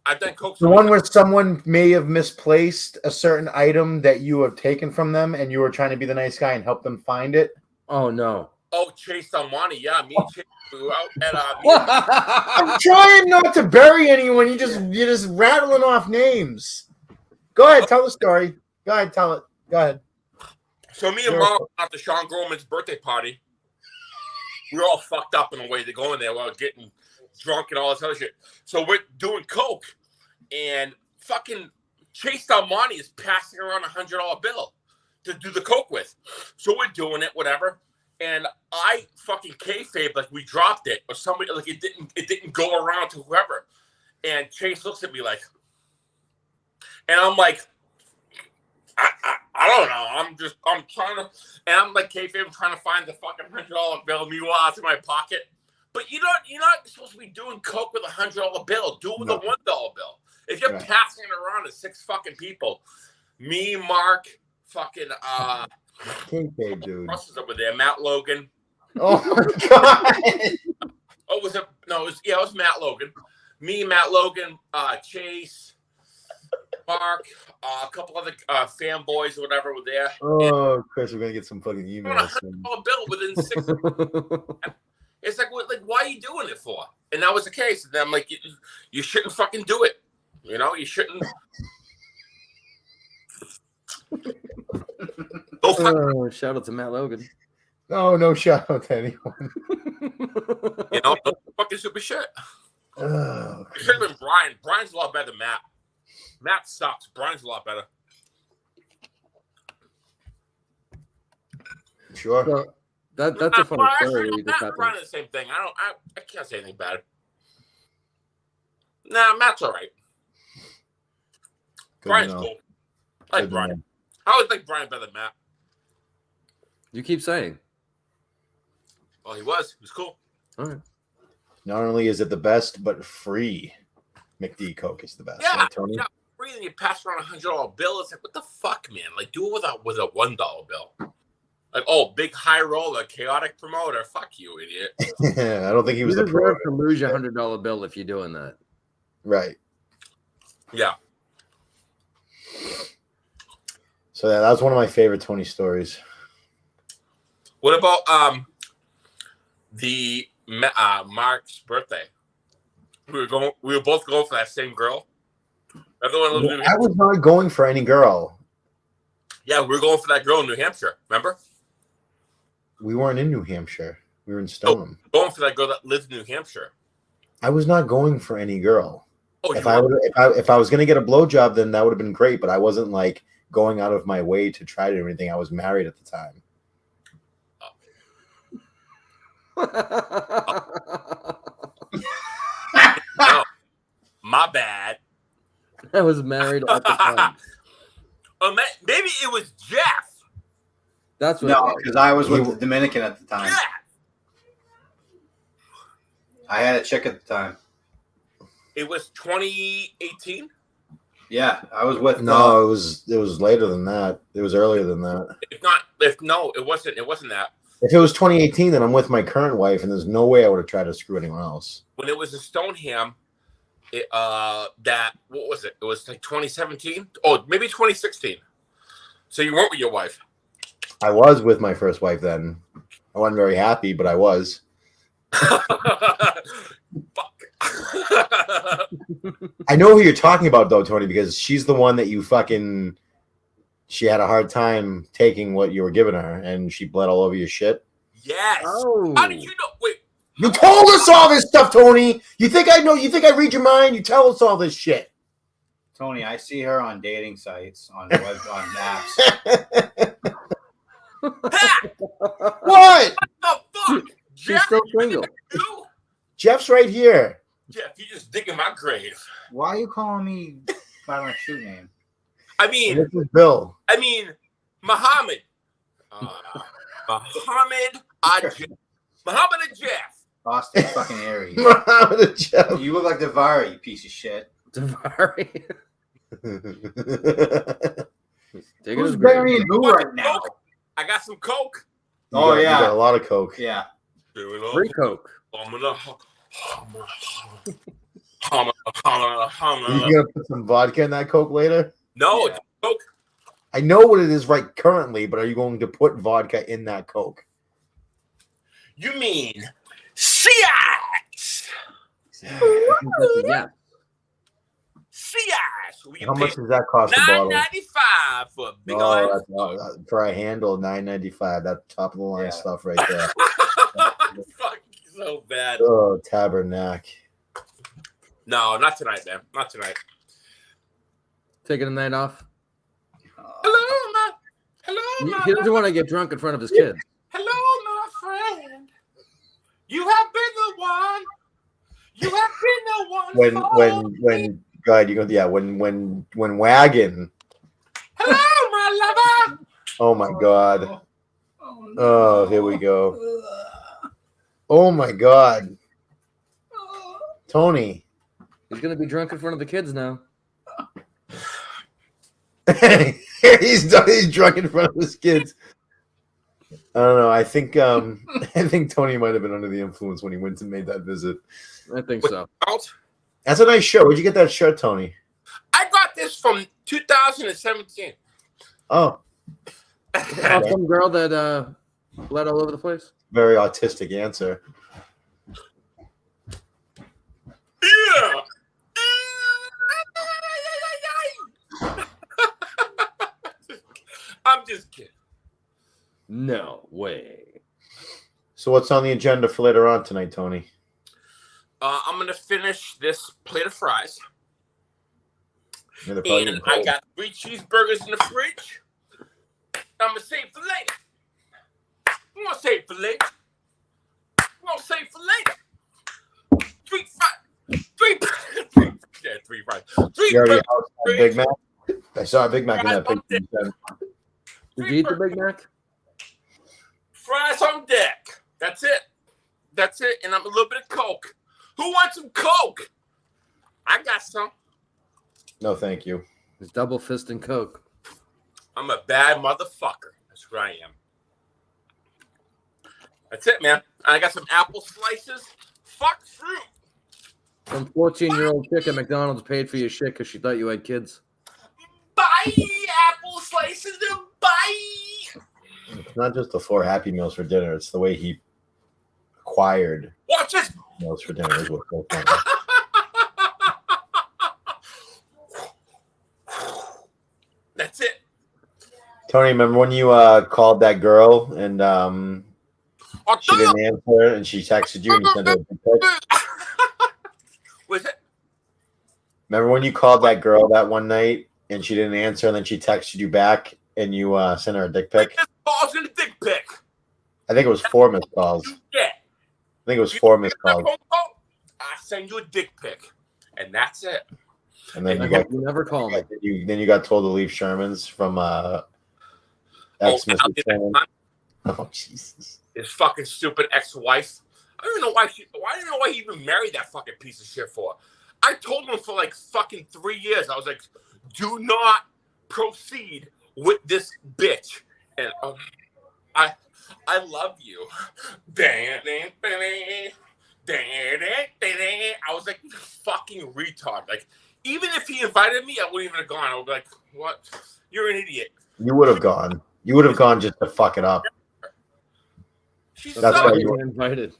I've done Coke. The one where someone may have misplaced a certain item that you have taken from them, and you were trying to be the nice guy and help them find it. Oh no! Oh, Chase Salmani. Yeah, me and Chase we were out at I'm trying not to bury anyone. You're just rattling off names. Go ahead, tell the story. Go ahead, tell it. Go ahead. So me and Mom went out to Sean Groman's birthday party. We were all fucked up in the way to go in there while getting drunk and all this other shit. So we're doing Coke, and fucking Chase Salmani is passing around $100 bill to do the Coke with. So we're doing it, whatever. And I fucking kayfabe like we dropped it, or somebody like it didn't go around to whoever. And Chase looks at me like, and I'm like, I don't know. I'm trying to, and I'm like kayfabe, I'm trying to find the fucking $100 bill. Meanwhile, it's in my pocket. But you're not supposed to be doing Coke with $100 bill. Do it with a $1 bill. If you're passing it around to 6 fucking people, me, Mark, fucking Kayfabe, dude. Russ over there, Matt Logan. Oh my God. Oh, was it? No, it was Matt Logan. Me, Matt Logan, Chase, Mark, a couple other fanboys or whatever were there. Oh, Chris, we're gonna get some fucking emails. $100 bill within 6. It's like, why are you doing it for? And that was the case. And I'm like, you shouldn't fucking do it. You shouldn't. Shout out to Matt Logan. No shout out to anyone. Don't fucking super shit. It should have been Brian. Brian's a lot better than Matt. Matt sucks. Brian's a lot better. Sure. So, that's a funny story. Matt and Brian are the same thing. I can't say anything bad. Nah, Matt's all right. Brian's cool. I like Brian. I always like Brian better than Matt. You keep saying. Oh, he was. He was cool. All right. Not only is it the best, but free. McD Coke is the best. Yeah, right, Tony? free and you pass around $100 bill. It's like, what the fuck, man? Like, do it with a $1 bill. Like, oh, big high roller, chaotic promoter. Fuck you, idiot. I don't think he was You the pro. deserve to lose your $100 bill if you're doing that. Right. Yeah. So that was one of my favorite Tony stories. What about Mark's birthday? We were both going for that same girl. Everyone lived in New I Hampshire. was not going for any girl. Yeah, we were going for that girl in New Hampshire. Remember? We weren't in New Hampshire. We were in Stoneham. Going for that girl that lives in New Hampshire. I was not going for any girl. Oh, If I was going to get a blowjob, then that would have been great. But I wasn't like going out of my way to try to do anything. I was married at the time. No, my bad. I was married at the time. Maybe it was Jeff. That's what No, it was. because I was with the Dominican at the time. Yeah. I had a chick at the time. It was 2018. Yeah, I was with. No, it was later than that. It was earlier than that. It wasn't. It wasn't that. If it was 2018, then I'm with my current wife, and there's no way I would have tried to screw anyone else. When it was in Stoneham, what was it? It was like 2017. Oh, maybe 2016. So you weren't with your wife. I was with my first wife then. I wasn't very happy, but I was. Fuck. I know who you're talking about, though, Tony, because she's the one that you fucking. She had a hard time taking what you were giving her, and she bled all over your shit. Yes. Oh. How did you know? Wait. You told us all this stuff, Tony. You think I know? You think I read your mind? You tell us all this shit. Tony, I see her on dating sites, on apps. What? The fuck? She's Jeff, still single. you? Jeff's right here. Jeff, you just digging my grave. Why are you calling me by my shoot name? I And mean, this is Bill. Muhammad. Muhammad and Jeff. Austin fucking Aries. Muhammad Jeff. You look like Devara, you piece of shit. Davari. Taking Who's his grave. burying who right now? Coke? I got some Coke. Oh, You yeah. got a lot of coke. Yeah. Free Coke. You gonna put some vodka in that coke later? No, Yeah. it's Coke. I know what it is right currently, but are you going to put vodka in that coke? You mean CIs? I think that's a yes. CIs. We How pay much does that cost a bottle? $9.95 for a big Oh, old. that's, for a handle, $9.95. That's top of the line Yeah. stuff right there. Fuck, so bad. Oh, Tabernacle. No, not tonight, man. Not tonight. Taking a night off. Hello, my. He doesn't want to get drunk in front of his kids. Hello, my friend. You have been the one. You have been the one. When God, you go, yeah, when wagon. Hello, my lover. Oh my God. Oh, here we go. Oh my God. Tony. He's gonna be drunk in front of the kids now. he's drunk in front of his kids. I don't know. I think Tony might have been under the influence when he went and made that visit. I think so. Out. That's a nice shirt. Where'd you get that shirt, Tony? I got this from 2017. Oh, Oh, some girl that bled all over the place. very autistic answer. Yeah. I'm just kidding. No way. So what's on the agenda for later on tonight, Tony? I'm gonna finish this plate of fries, Yeah, they're probably and getting I got 3 cheeseburgers in the fridge. I'm gonna save for later. I'm gonna save for later. I'm gonna save for later. 3 fries. 3 fries. 3 You already burgers. had a Big Mac? I saw a Big Mac in that Fries on picture. you sent. Did you eat the Big Mac? Fries on deck. That's it. That's it. And I'm a little bit of Coke. Who wants some Coke? I got some. No, thank you. He's double fisting Coke. I'm a bad motherfucker. That's who I am. That's it, man. I got some apple slices. Fuck fruit. Some 14-year-old chick at McDonald's paid for your shit because she thought you had kids. Bye, apple slices and bye. It's not just the 4 Happy Meals for dinner. It's the way he acquired Watch this. meals for dinner. Is what's so funny. That's it. Tony, remember when you called that girl and she didn't answer and she texted you and you sent her a dick pic? Was it? Remember when you called that girl that one night and she didn't answer and then she texted you back and you sent her a dick pic? Balls in a dick pic. I think it was 4 missed calls. Yeah. I think it was 4 missed calls. I send you a dick pic, and that's it. And then You never call me. then you got told to leave Sherman's from ex Mr. Sherman. Oh Jesus! His fucking stupid ex-wife. I don't even know why I don't know why he even married that fucking piece of shit for. I told him for like fucking 3 years. I was like, do not proceed with this bitch. And I love you. I was like, you fucking retard. Like, even if he invited me, I wouldn't even have gone. I would be like, what? You're an idiot. You would have gone. You would have gone just to fuck it up. That's why why you you were were invited.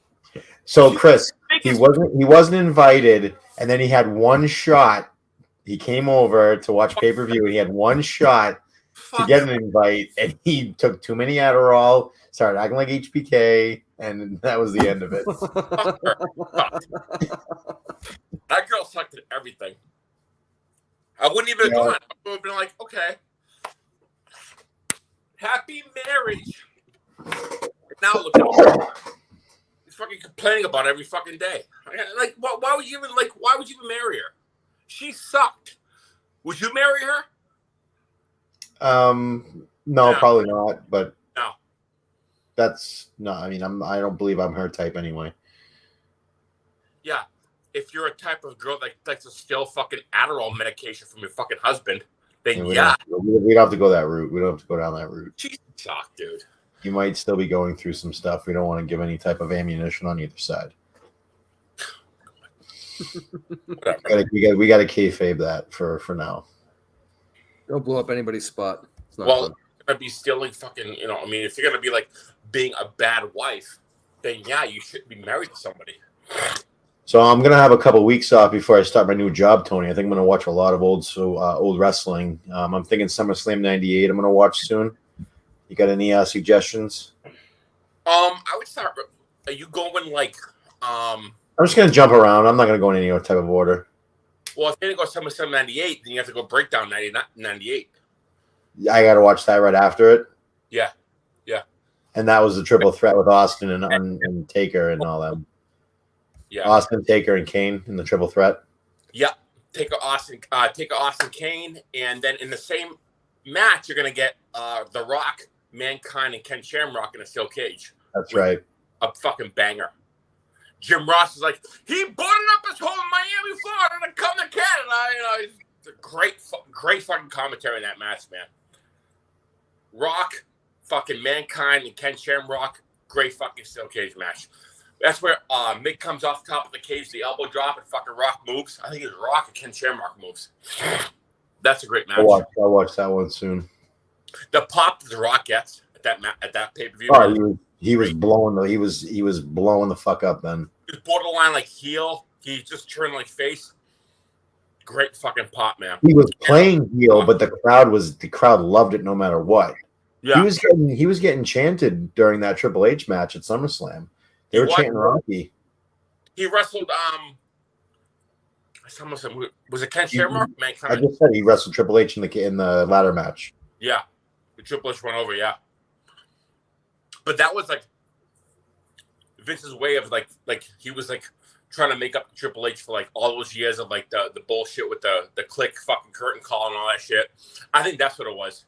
So Chris, he wasn't invited, and then he had one shot. He came over to watch pay-per-view. He had one shot to get an invite, and he took too many Adderall, started acting like HBK, and that was the end of it. That girl sucked at everything. I wouldn't even have gone. I would have been like, okay. Happy marriage. Now look at him. He's fucking complaining about it every fucking day. Like, why would you even marry her? She sucked. Would you marry her? No, probably not. But no, that's no. I mean, I don't believe I'm her type anyway. Yeah, if you're a type of girl that likes to steal fucking Adderall medication from your fucking husband, then we don't have to go that route. We don't have to go down that route. She sucked, dude. You might still be going through some stuff. We don't want to give any type of ammunition on either side. we got to kayfabe that for now. Don't blow up anybody's spot. It's not Well, fun. you're gonna be stealing fucking. I mean, if you're gonna be like being a bad wife, then yeah, you should be married to somebody. So I'm gonna have a couple weeks off before I start my new job, Tony. I think I'm gonna watch a lot of old wrestling. I'm thinking SummerSlam '98. I'm gonna watch soon. You got any suggestions? I would start. Are you going like? I'm just gonna jump around. I'm not gonna go in any type of order. Well, if you're gonna go SummerSlam '98, then you have to go Breakdown '98. I gotta watch that right after it. Yeah. And that was the triple threat with Austin and Taker and all them. Yeah. Austin, Taker, and Kane in the triple threat. Yeah. Take a Austin Kane, and then in the same match, you're gonna get The Rock, Mankind, and Ken Shamrock in a steel cage. That's right. A fucking banger. Jim Ross is like, he boarded up his home in Miami, Florida to come to Canada. It's a great fucking commentary in that match, man. Rock, fucking Mankind, and Ken Shamrock, great fucking steel cage match. That's where Mick comes off top of the cage, the elbow drop, and fucking Rock moves. I think it's Rock and Ken Shamrock moves. That's a great match. I'll watch that one soon. The pop that The Rock gets at that pay-per-view. Oh, he was blowing the fuck up then. He was borderline like heel. He just turned like face. Great fucking pop, man. He was playing heel, but the crowd loved it no matter what. Yeah. He was getting chanted during that Triple H match at SummerSlam. They were chanting Rocky. He wrestled was it Ken Shamrock? I just said he wrestled Triple H in the ladder match. Yeah. The Triple H went over, yeah. But that was like Vince's way of like he was like trying to make up to Triple H for like all those years of like the bullshit with the click fucking curtain call and all that shit. I think that's what it was.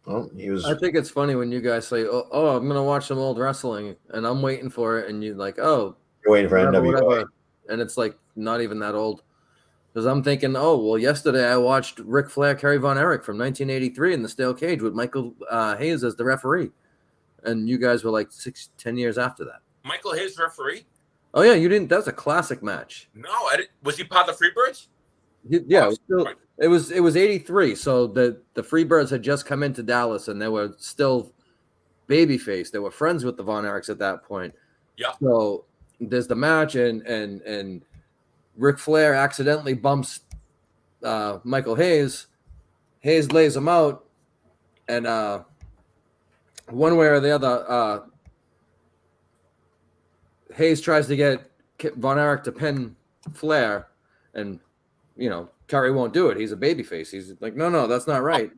Well, I think it's funny when you guys say, "Oh, I'm gonna watch some old wrestling," and I'm waiting for it, and you're like, "Oh, you're waiting for NWA," and it's like not even that old. Because I'm thinking, oh well, yesterday I watched Ric Flair, Kerry Von Erich from 1983 in the steel cage with Michael Hayes as the referee, and you guys were like 10 years after that. Michael Hayes referee? Oh yeah, you didn't. That's a classic match. No, I didn't. Was he part of the Freebirds? Yeah, Oh, it was 83. So the Freebirds had just come into Dallas, and they were still babyface. They were friends with the Von Erichs at that point. Yeah. So there's the match, and Ric Flair accidentally bumps Michael Hayes. Hayes lays him out, and one way or the other, Hayes tries to get Von Erich to pin Flair, and Kerry won't do it. He's a babyface. He's like, no, that's not right.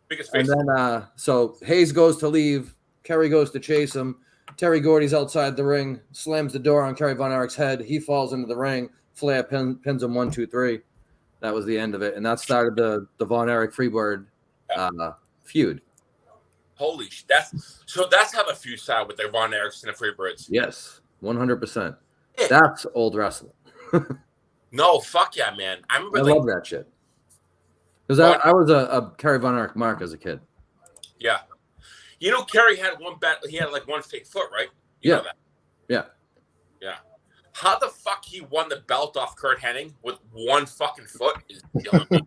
Biggest face. And then so Hayes goes to leave. Kerry goes to chase him. Terry Gordy's outside the ring, slams the door on Kerry Von Erich's head. He falls into the ring. Flair pins him 1, 2, 3. That was the end of it, and that started the Von Erich Freebird feud. Holy shit! That's how the feud started with the Von Erichs and the Freebirds. Yes, 100%. That's old wrestling. No, fuck yeah, man! I remember. I love that shit. Because I was a Kerry Von Erich mark as a kid. Yeah, Kerry had one bet. He had like one fake foot, right? You know that. Yeah. How the fuck he won the belt off Kurt Hennig with one fucking foot is killing me.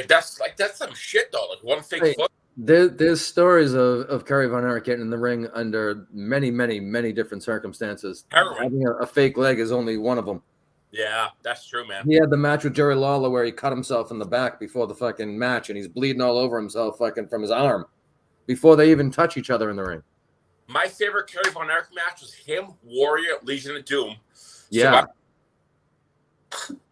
that's some shit though. Like one fake foot. There's stories of Kerry Von Erich getting in the ring under many, many, many different circumstances. Heroin. Having a fake leg is only one of them. Yeah, that's true, man. He had the match with Jerry Lawler where he cut himself in the back before the fucking match, and he's bleeding all over himself fucking from his arm before they even touch each other in the ring. My favorite Kerry Von Erich match was him, Warrior, Legion of Doom. Yeah.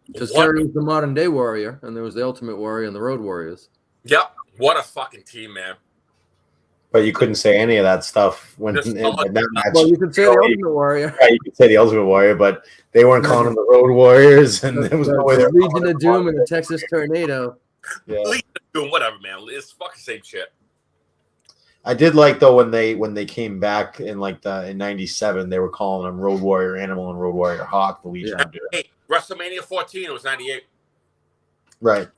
Because Kerry was the modern day Warrior, and there was the Ultimate Warrior and the Road Warriors. Yep. What a fucking team, man. But you couldn't say any of that stuff when in that match. Well, you could say the Ultimate Warrior. Yeah, you could say the Ultimate Warrior, but they weren't calling them the Road Warriors, and there was no way. The Legion of Doom and the Texas Tornado. Yeah. Legion of Doom, whatever, man. It's fucking same shit. I did like though when they came back in in '97, they were calling them Road Warrior Animal and Road Warrior Hawk. The Legion of Doom. Hey, WrestleMania 14, it was 98. Right.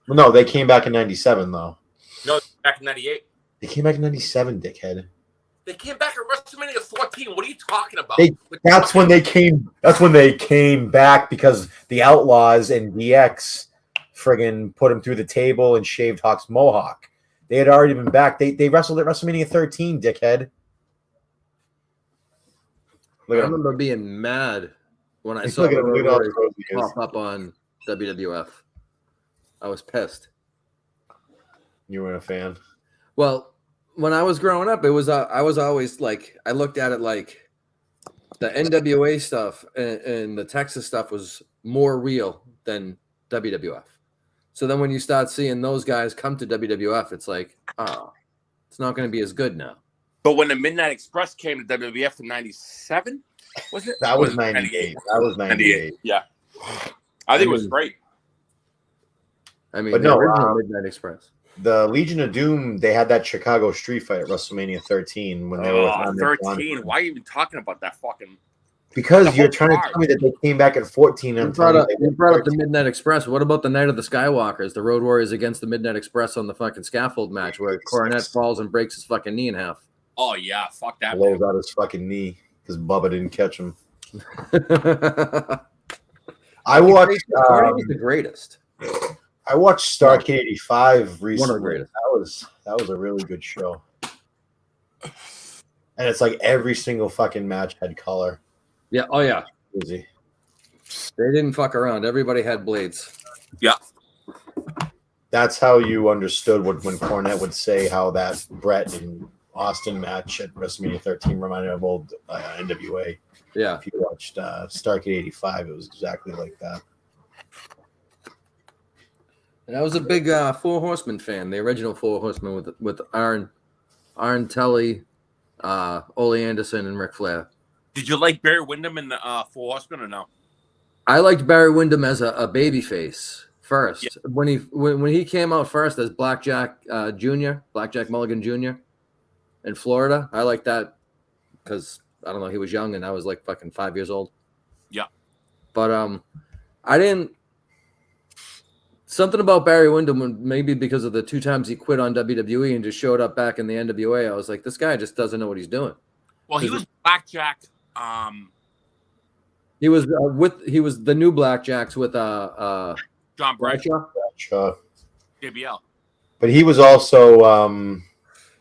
Well, no, they came back in '97 though. No, back in 98. They came back in '97, dickhead. They came back at WrestleMania 14. What are you talking about? That's when they came. That's when they came back because the Outlaws and DX friggin' put him through the table and shaved Hawk's mohawk. They had already been back. They wrestled at WrestleMania 13, dickhead. I remember being mad when I saw the Road Warriors pop up on WWF. I was pissed. You weren't a fan. Well, when I was growing up, it was I was always like, I looked at it like the NWA stuff and the Texas stuff was more real than WWF. So then when you start seeing those guys come to WWF, it's like, oh, it's not going to be as good now. But when the Midnight Express came to WWF in 97, was it? That was 98. That was 98. Yeah. I think it was great. I mean, but the no, original Midnight Express. The Legion of Doom, they had that Chicago street fight at WrestleMania 13 when they were with 13. Why are you even talking about that fucking? Because you're trying to tell me that they came back at 14. You brought up the Midnight Express. What about the Night of the Skywalkers, the Road Warriors against the Midnight Express on the fucking scaffold match where Cornette falls and breaks his fucking knee in half? Oh, yeah. Fuck that. Blows out his fucking knee because Bubba didn't catch him. I watched. Cornette the greatest. I watched Starrcade '85 recently. One of the greatest. That was a really good show. And it's like every single fucking match had color. Yeah. Oh, yeah. Easy. They didn't fuck around. Everybody had blades. Yeah. That's how you understood when Cornette would say how that Brett and Austin match at WrestleMania 13 reminded of old NWA. Yeah. If you watched Starrcade '85, it was exactly like that. And I was a big Four Horsemen fan, the original Four Horsemen with Arn Tully, Ole Anderson, and Ric Flair. Did you like Barry Windham in the Four Horsemen or no? I liked Barry Windham as a babyface first. Yeah. When he came out first as Blackjack Blackjack Mulligan Jr. in Florida, I liked that because I don't know, he was young and I was like fucking 5 years old. Yeah. But I didn't Something about Barry Windham, maybe because of the 2 times he quit on WWE and just showed up back in the NWA. I was like, this guy just doesn't know what he's doing. Well, he was Blackjack. He was the new Blackjacks with John Bradshaw, Bradshaw. Sure. JBL. But he was also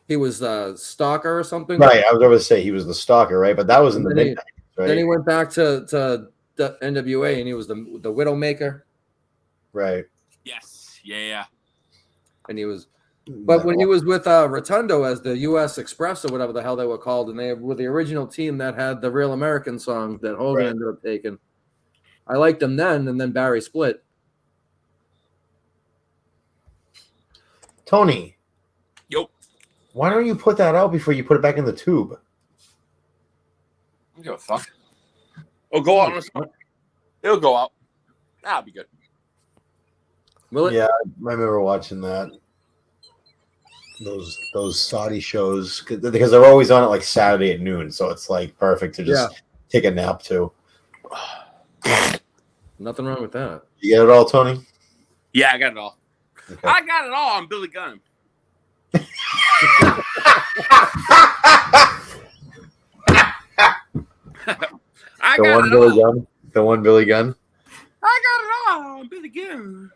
He was Stalker or something. right. I was going to say he was the stalker, right? But that was in the Then he- mid. Right. Then he went back to the NWA and he was the Widowmaker. Right. Yes. Yeah. And he was, but when he was with Rotundo as the U.S. Express or whatever the hell they were called, and they were the original team that had the Real American song that Hogan Right. ended up taking. I liked them then, and then Barry split. Tony, Yo. why don't you put that out before you put it back in the tube? I don't give a fuck. It'll go out. It'll go out. That'll be good. Will it? Yeah, I remember watching that. Those Saudi shows because they're always on at like Saturday at noon, so it's like perfect to just take a nap too. Nothing wrong with that. You get it all, Tony? Yeah, I got it all. Okay. I got it all on Billy Gunn. I The got one it Billy all. Gunn. The one Billy Gunn. I got it all on Billy Gunn.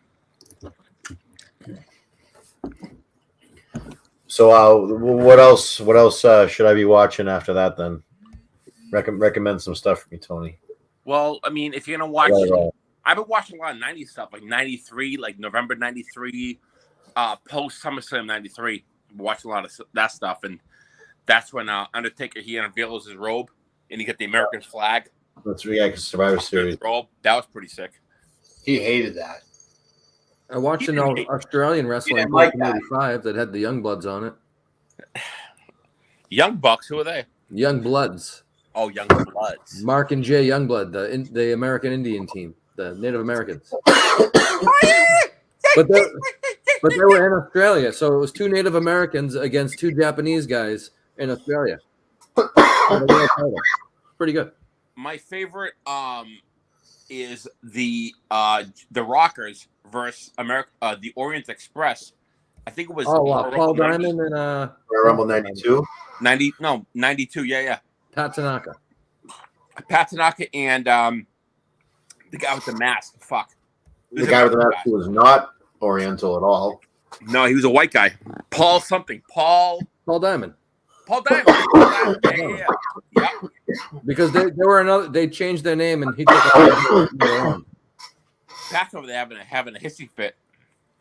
So, what else? What else should I be watching after that? Then, recommend some stuff for me, Tony. Well, I mean, if you're gonna watch, Right, right. I've been watching a lot of '90s stuff, like '93, like November '93, post SummerSlam '93. Watching a lot of that stuff, and that's when Undertaker he unveils his robe, and he got the American flag. That's Survivor Series. Robe. That was pretty sick. He hated that. I watched He an didn't hate- Australian wrestling didn't like in 1985 that had the Young Bloods on it. Young Bucks, who are they? Young Bloods. Oh, Young Bloods. Mark and Jay Youngblood, the American Indian team, the Native Americans. But they were in Australia, so it was 2 Native Americans against 2 Japanese guys in Australia. Pretty good. My favorite is the Rockers versus the Orient Express. I think it was Oh wow, Paul 90 Diamond and Royal Rumble '92. 92, yeah. Pat Tanaka. Pat Tanaka and the guy with the mask. Fuck. The guy with the mask who was not Oriental at all. No, he was a white guy. Paul something. Paul Diamond. Diamond. Yeah. Because they were they changed their name and he took it. Pat's over there having a hissy fit.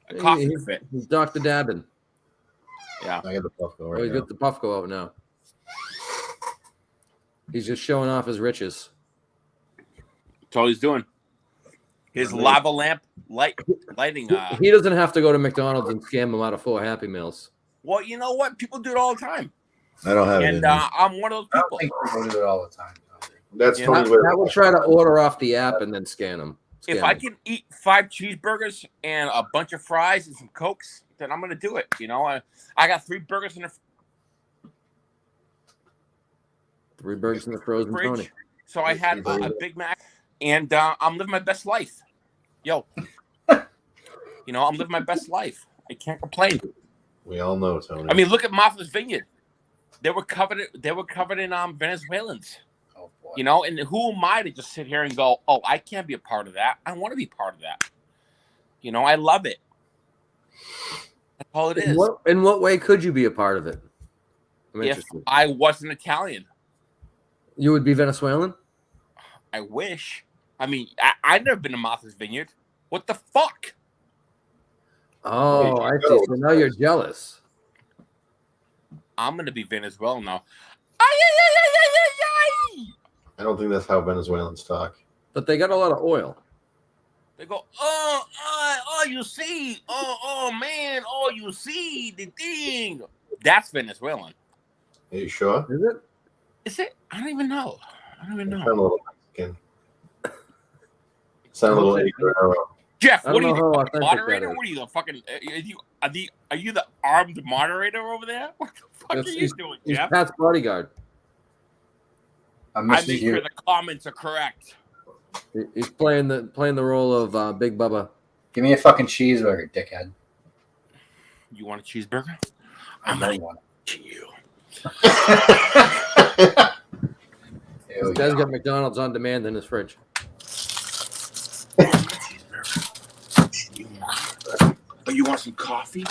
A coughing fit. He's Dr. Dabbin. Yeah. I got the Puffco Oh, right he's now. got the Puffco out now. He's just showing off his riches. That's all he's doing. His lava lamp lighting. He doesn't have to go to McDonald's and scam them out of 4 Happy Meals. Well, you know what? People do it all the time. I don't have And it. I'm one of those I people. don't think people do it all the time. That's Yeah. Tony's I way. would try to order off the app and then scan them. If I can eat 5 cheeseburgers and a bunch of fries and some Cokes, then I'm going to do it. You know, I got 3 burgers in the 3 burgers in the frozen fridge. Tony. So I had a Big Mac, and I'm living my best life. Yo. You know, I'm living my best life. I can't complain. We all know, Tony. I mean, look at Martha's Vineyard. They were covered in Venezuelans. Oh boy. You know, and who am I to just sit here and go, oh, I can't be a part of that. I want to be part of that. You know, I love it. That's all it is. In what way could you be a part of it? I'm If interested. I wasn't Italian, You would be Venezuelan? I wish. I mean, I've never been to Martha's Vineyard. What the fuck? Oh, I see. So now you're jealous. I'm going to be Venezuelan now. Ay, ay, ay, ay, ay, ay, ay. I don't think that's how Venezuelans talk. But they got a lot of oil. They go, you see. Oh, man. Oh, you see the thing. That's Venezuelan. Are you sure? Is it? Is it? I don't even know. Sound a little Mexican. Sound a little Eddie Guerrero. Jeff, I what don't are you, know how the authentic moderator? that is. What are you, the fucking? Are you the armed moderator over there? What the fuck Yes, are you he's- doing, He's Jeff? Pat's bodyguard. I'm I missing make you. sure the comments are correct. He's playing the role of Big Bubba. Give me a fucking cheeseburger, dickhead. You want a cheeseburger? I'm gonna one. give it to you. This guy's got McDonald's on demand in his fridge. You want some coffee?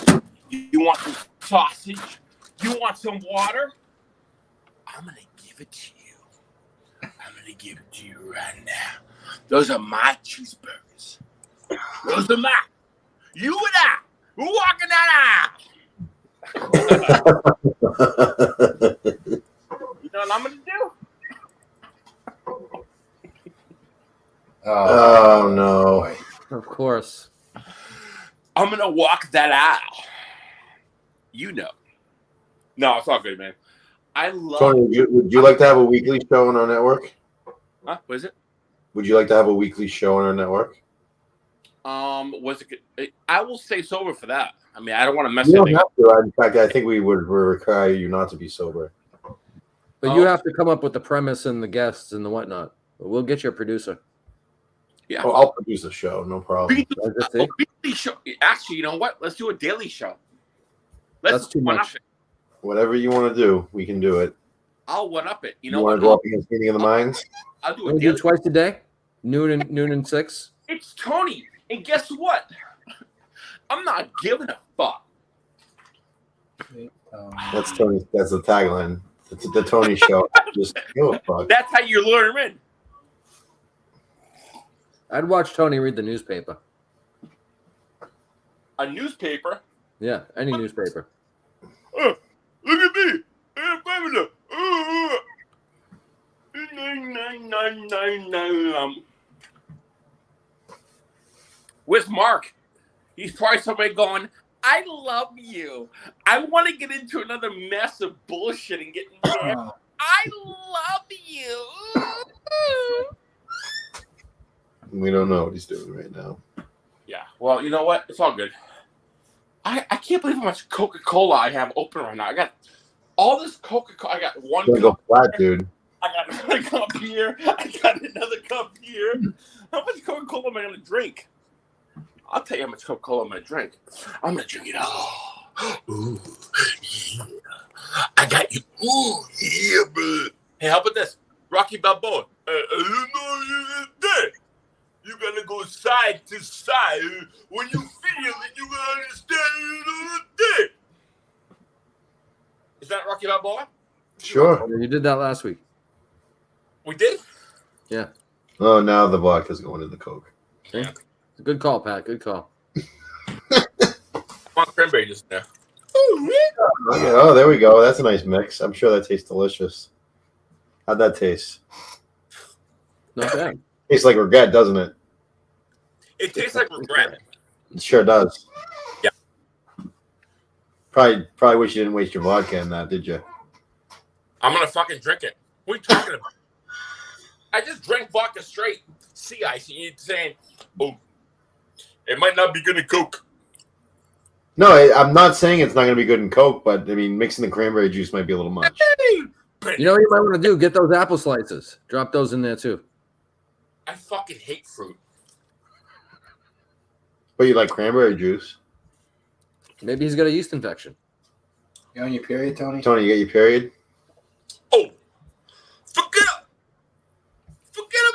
You want some sausage? You want some water? I'm gonna give it to you. I'm gonna give it to you right now. Those are my cheeseburgers. Those are mine. You and I, we're walking that aisle. You know what I'm gonna do? Oh no. Of course. I'm gonna walk that aisle. You know. No, it's all good, man. I love. Tony, would you like to have a weekly show on our network? Huh? What is it? Would you like to have a weekly show on our network? Was it? I will stay sober for that. I mean, I don't want to mess You don't anything have up. to. In fact, I think we would require you not to be sober. But you have to come up with the premise and the guests and the whatnot. But we'll get you a producer. Yeah. Oh, I'll produce a show, no problem. A weekly show. Actually, you know what? Let's do a daily show. That's too one much. up it. Whatever you want to do, we can do it. I'll one up it. You You know want what? to go up against Meeting of the Minds? I'll do a We'll do daily. it twice a day, noon and 6. It's Tony, and guess what? I'm not giving a fuck. That's Tony. That's the tagline. It's the Tony Show. Just give a fuck. That's how you lure him in. I'd watch Tony read the newspaper. A newspaper. Yeah, any newspaper. Look at me. Where's Mark? He's probably somewhere going, I love you. I want to get into another mess of bullshit and get in there. I love you. We don't know what he's doing right now. Yeah, well, you know what? It's all good. I can't believe how much Coca-Cola I have open right now. I got all this Coca-Cola. I got one Gonna cup. go flat, dude. I got another cup here. I got another cup here. How much Coca-Cola am I going to drink? I'll tell you how much Coca-Cola I'm going to drink. I'm going to drink it all. Ooh, yeah. I got you. Ooh, yeah, bro. Hey, how about this? Rocky Balboa. You know you're dead. You got to go side to side. When you feel it, you got to understand you're dead. Is that Rocky Balboa? Sure. You did that last week. We did? Yeah. Oh, now the vodka's going in the Coke. See? Good call, Pat. Good call. Want cranberry just there. Okay. Oh, there we go. That's a nice mix. I'm sure that tastes delicious. How'd that taste? Not bad. Tastes like regret, doesn't it? It tastes like regret. It sure does. Yeah. Probably wish you didn't waste your vodka in that, did you? I'm going to fucking drink it. What are you talking about? I just drank vodka straight. Sea ice. And you're saying, oh, it might not be good in Coke. No, I'm not saying it's not going to be good in Coke, but I mean, mixing the cranberry juice might be a little much. But You know what you might want to do? Get those apple slices. Drop those in there too. I fucking hate fruit. But you like cranberry juice. Maybe he's got a yeast infection. You on your period, Tony? Tony, you get your period? Oh, forget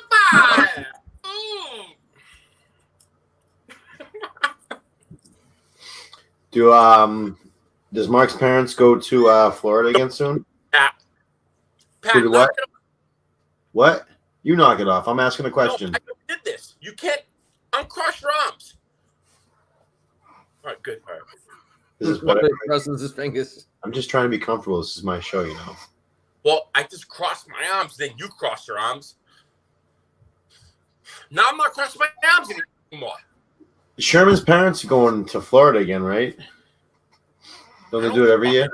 about it. Does Mark's parents go to Florida again soon? Pat, Who do what? knock it off. What? You knock it off. I'm asking a question. No, I did this. You can't uncross your arms. All right, good. All right. This is better. Crossing his fingers. I'm just trying to be comfortable. This is my show, you know. Well, I just crossed my arms, then you cross your arms. Now I'm not crossing my arms anymore. Sherman's parents are going to Florida again, right? Don't they do it every year?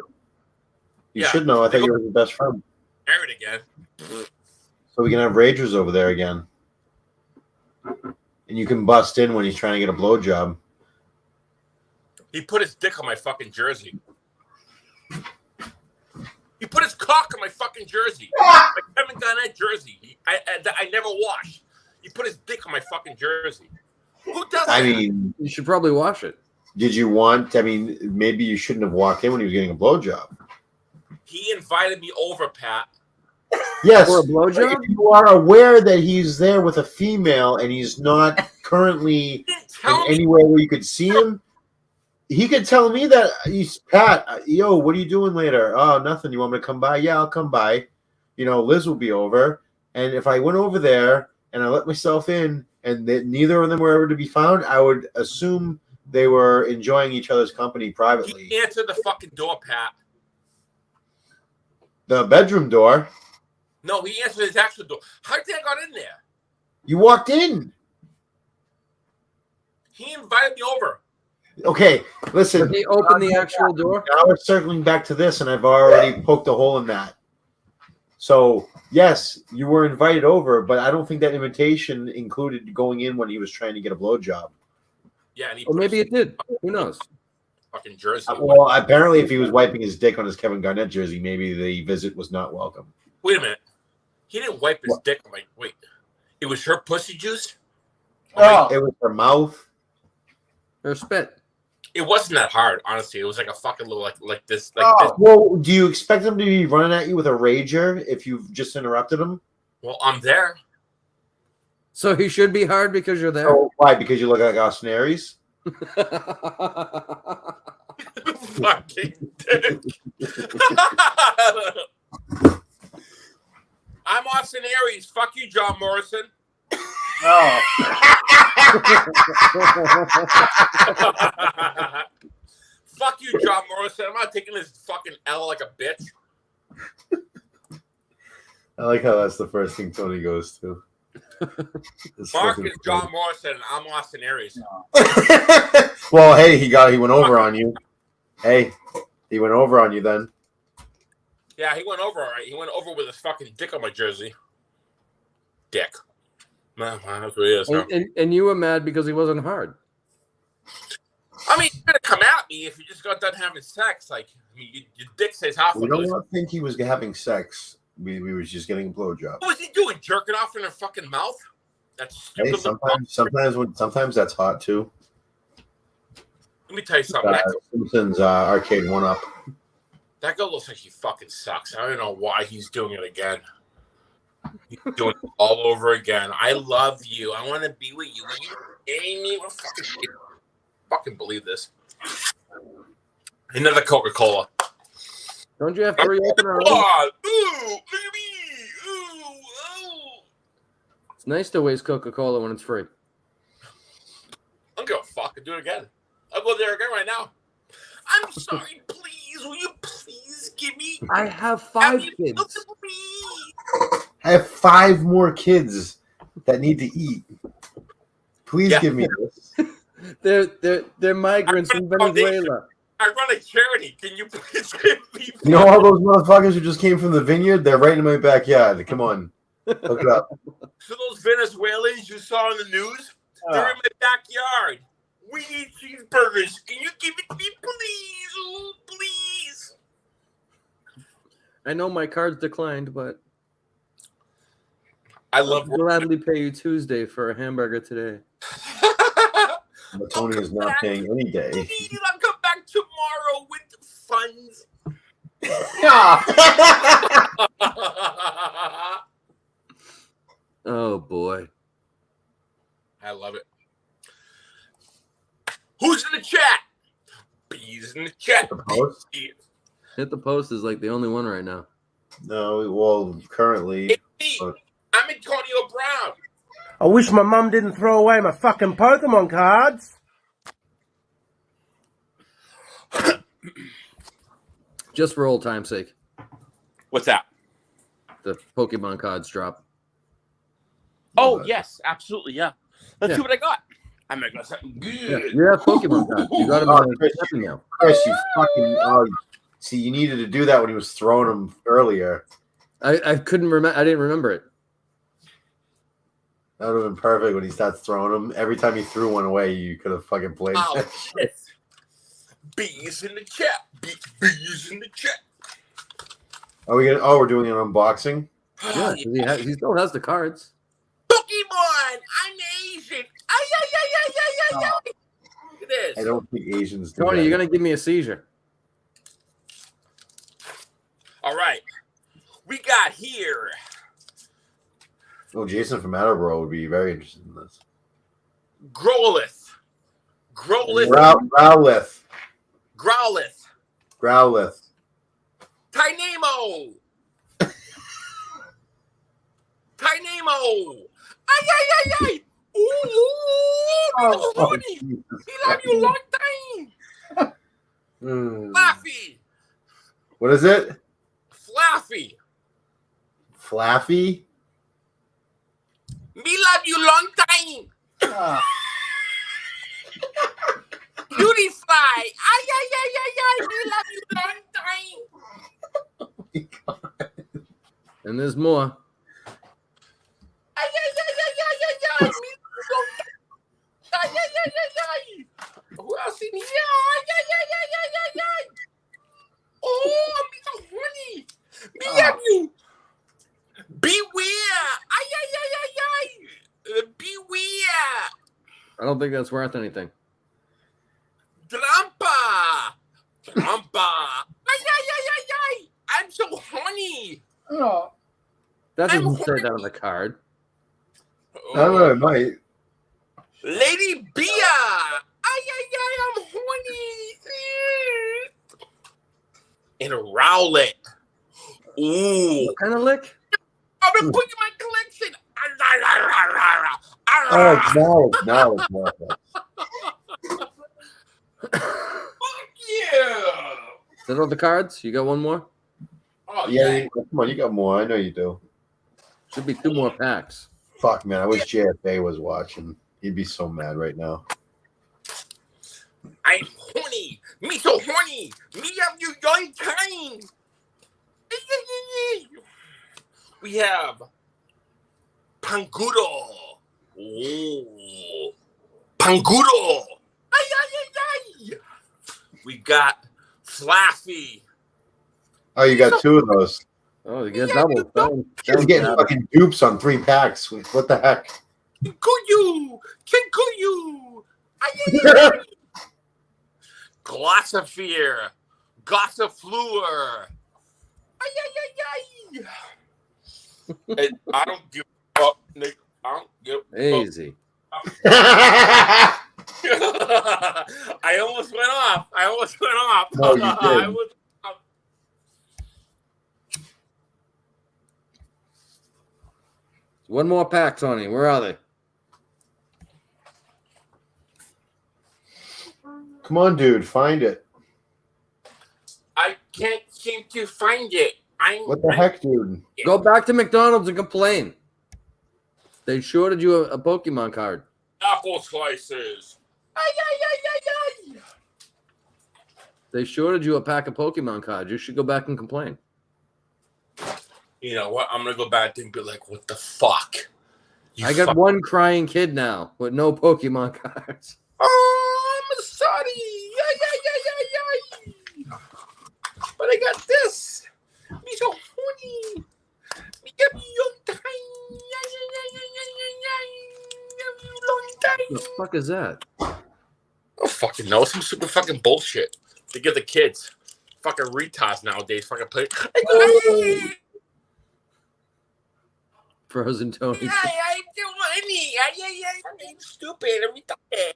You Yeah. should know. I thought you were his best friend. Married again. So we can have Ragers over there again. And you can bust in when he's trying to get a blowjob. He put his dick on my fucking jersey. He put his cock on my fucking jersey. My Kevin Garnett jersey. I never washed. He put his dick on my fucking jersey. Who does I that? mean, You should probably wash it. did you want? I mean, maybe you shouldn't have walked in when he was getting a blowjob. He invited me over, Pat. Yes, For a blowjob? if you are aware that he's there with a female and he's not currently He didn't in tell me. anywhere where you could see him, he could tell me that he's Pat. Yo, what are you doing later? Oh, nothing. You want me to come by? Yeah, I'll come by. Liz will be over, and if I went over there and I let myself in, and neither of them were ever to be found, I would assume they were enjoying each other's company privately. He answered the fucking door, Pat. The bedroom door. No, he answered his actual door. How do you think I got in there? You walked in. He invited me over. Okay, listen. Did he open the actual door? Now we're circling back to this, and I've already poked a hole in that. So, yes, you were invited over, but I don't think that invitation included going in when he was trying to get a blowjob. Yeah, and he Or put maybe his it did. Who knows? fucking jersey. Well, apparently, if he was wiping his dick on his Kevin Garnett jersey, maybe the visit was not welcome. Wait a minute. He didn't wipe his dick. I'm like, wait. It was her pussy juice? Oh, It was her mouth. Or spit. It wasn't that hard, honestly. It was like a fucking little like this. Well, do you expect him to be running at you with a rager if you've just interrupted him? Well, I'm there. So he should be hard because you're there? Oh, why? Because you look like Austin Aries? Fucking dick. I'm Austin Aries. Fuck you, John Morrison. oh. Fuck you, John Morrison. I'm not taking this fucking L like a bitch. I like how that's the first thing Tony goes to. Mark is John Morrison, and I'm Austin Aries. Well, hey, he went over on you. Hey, he went over on you then. Yeah, he went over all right. He went over with his fucking dick on my jersey. Dick. Man, that's what it is. Huh? And you were mad because he wasn't hard. I mean, you're gonna come at me if you just got done having sex. Like, I mean, your dick says half We of it. don't think he was having sex. We was just getting a blowjob. What was he doing? Jerking off in her fucking mouth? That's Hey, stupid. little- sometimes that's hot too. Let me tell you something. Simpsons arcade 1-up. That guy looks like he fucking sucks. I don't know why he's doing it again. He's doing it all over again. I love you. I want to be with you. Are you kidding me? What fucking shit? Fucking believe this. Another Coca-Cola. Don't you have to reopen already? Oh, ooh, look at me. Ooh, ooh. It's nice to waste Coca-Cola when it's free. I don't give a fuck. I'll do it again. I'll go there again right now. I'm sorry. Please, will you please give me? I have 5 kids. Please. I have 5 more kids that need to eat. Please Yeah. give me this. They're migrants from Venezuela. I run a charity. Can you please give me? You know all those motherfuckers who just came from the vineyard? They're right in my backyard. Come on. Look it up. So those Venezuelans you saw in the news, they're in my backyard. We need cheeseburgers. Can you give it to me, please? Oh, please. I know my card's declined, but I I'll love gladly pay you Tuesday for a hamburger today. But Tony is not paying any day. Please, I'll come back tomorrow with funds. Oh boy. I love it. Who's in the chat? Bees in the chat. Post? Bees. Hit the post is like the only one right now. No, well, currently. It's me. I'm Antonio Brown. I wish my mum didn't throw away my fucking Pokemon cards. Just for old time's sake. What's that? The Pokemon cards drop. Oh, yes, absolutely, yeah. Let's Yeah. see what I got. I might got something good. Yeah, you have Pokemon cards. You got them Oh, on Chris, the now. Chris, you fucking. Oh, see, you needed to do that when he was throwing them earlier. I couldn't remember. I didn't remember it. That would have been perfect when he starts throwing them. Every time he threw one away, you could have fucking played. Oh, that. shit. Bees in the chat. Bees in the chat. Are we gonna? Oh, we're doing an unboxing. Yeah, 'cause he still has the cards. Pokemon! I'm Asian. Ay, ay, ay, ay, Look at this. I don't think Asians do Tony, that. you're gonna give me a seizure. All right. We got here. Oh, Jason from Attleboro would be very interested in this. Growlith. Growlith. Growlith. Growlith. Growlith. Tynamo. Tynamo. Ay, ay, ay, ay. Ooh, honey. Jesus. We love you long time. Flaffy. What is it? Flaffy. Flaffy? We love you long time. Beauty fly. Ay, ay, ay, ay, ay. We love you long time. And there's more. Ay, ay, ay, ay, ay, ay, ay. We love you long time. Ay, ay, ay, ay, ay. Who else in here? Ay, ay, ay, ay, ay, ay, ay. Oh, I'm so horny. We love you. Beware. Ay, ay, ay, ay, ay. Beware. I don't think that's worth anything. Trampa. Trampa. Ay, ay, ay, ay, ay. I'm so horny. That I'm doesn't say horny. that on the card. I don't know, it might. Lady Bia. Ay, ay, ay, I'm horny. And a Rowlet. Ooh. What kind of lick? I'm gonna put you in my collection. Oh, now. Fuck yeah. Is that all the cards? You got one more? Oh, Yeah, come on, you got more. I know you do. Should be 2 more packs. Fuck, man. I wish JFA was watching. He'd be so mad right now. I'm horny. Me so horny. Me have you young time. We have Pangudo. Ooh. Pangudo. Ay, ay, ay, ay. We got Flaffy. Oh, you got 2 of those. Oh, you get double. He's getting fucking dupes on 3 packs. What the heck? Kinkuyu. Kinkuyu. Ay, ay, ay, ay. Glossophere. Gossifleur. Ay, ay, ay, ay. And I don't give up, Nick. I don't give up. Easy. I almost went off. No, you didn't. I was off. One more pack, Tony. Where are they? Come on, dude. Find it. I can't seem to find it. What the heck, dude? Go back to McDonald's and complain. They shorted you a Pokemon card. Apple slices. Ay, ay, ay, ay, ay. They shorted you a pack of Pokemon cards. You should go back and complain. You know what? I'm gonna go back and be like, "What the fuck?" I got fuck- one crying kid now with no Pokemon cards. Oh, I'm sorry. Ay, ay, ay, ay, ay. But I got this. Me so horny. Me give you long time. Ay, ay, ay, ay, ay, ay, ay. Give you long time. What the fuck is that? Oh, fucking know. Some super fucking bullshit. To give the kids. Fucking retards nowadays. Fucking play. Frozen Tony. I'm too horny. I'm stupid. I'm retarded.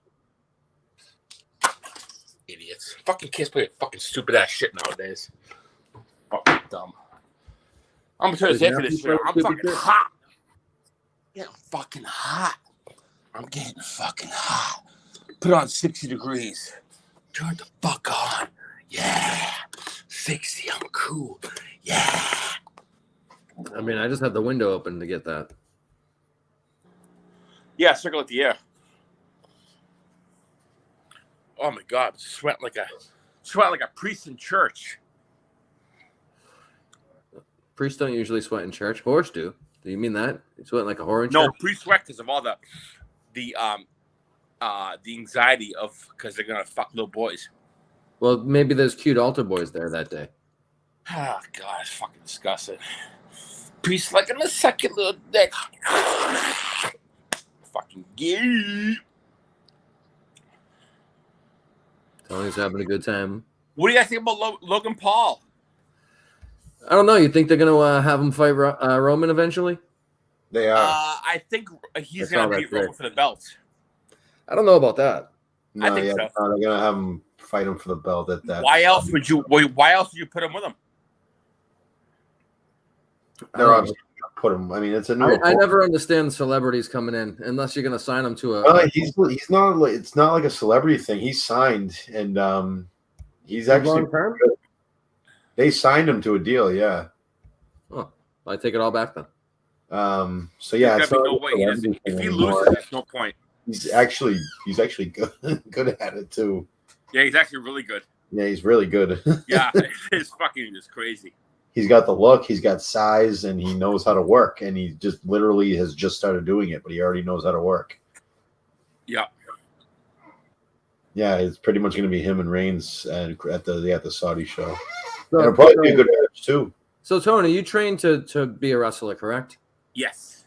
Idiots. Fucking kids play fucking stupid ass shit nowadays. Fucking dumb. I'm gonna turn this Does after this Matthew shit. play I'm stupid fucking shit? hot. Yeah, I'm fucking hot. I'm getting fucking hot. Put on 60 degrees. Turn the fuck on. Yeah. 60, I'm cool. Yeah. I mean, I just had the window open to get that. Yeah, circle at the air. Oh my god, sweat like a priest in church. Priests don't usually sweat in church. Horse do. Do you mean that? You sweat like a whore in No, church? priest sweat because of all the anxiety of because they're gonna fuck little boys. Well, maybe there's cute altar boys there that day. Oh god, it's fucking disgusting. Priest like in the second little dick. Fucking gay. Tony's having a good time. What do you guys think about Logan Paul? I don't know. You think they're gonna have him fight Roman eventually? They are. I think he's I saw gonna that beat Roman today. for the belt. I don't know about that. I think so. No, they're gonna have him fight him for the belt at that. Why else would you? Why else would you put him with him? They're obviously gonna put him. I mean, it's a new. I never understand celebrities coming in unless you're gonna sign them to a. He's not. It's not like a celebrity thing. He's signed, and he's actually. long term? They signed him to a deal. Yeah. Oh, I take it all back then. So yeah, There's it's gotta be not no like way. a He doesn't, celebrity if thing he anymore. loses, there's no point. He's actually good at it too. Yeah, he's actually really good. Yeah, he's really good. Yeah, it's fucking just crazy. He's got the look, he's got size, and he knows how to work. And he just literally has just started doing it, but he already knows how to work. Yeah. Yeah, it's pretty much going to be him and Reigns at the Saudi show. So, It'll probably be a good match too. So Tony, you trained to be a wrestler, correct? Yes.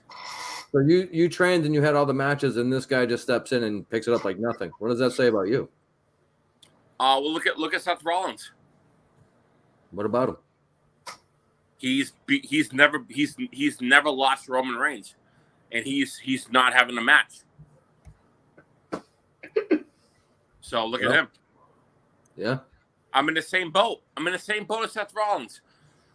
So you trained and you had all the matches, and this guy just steps in and picks it up like nothing. What does that say about you? Well, look at Seth Rollins. What about him? He's never lost Roman Reigns, and he's not having a match. So look at him. Yeah. I'm in the same boat. I'm in the same boat as Seth Rollins.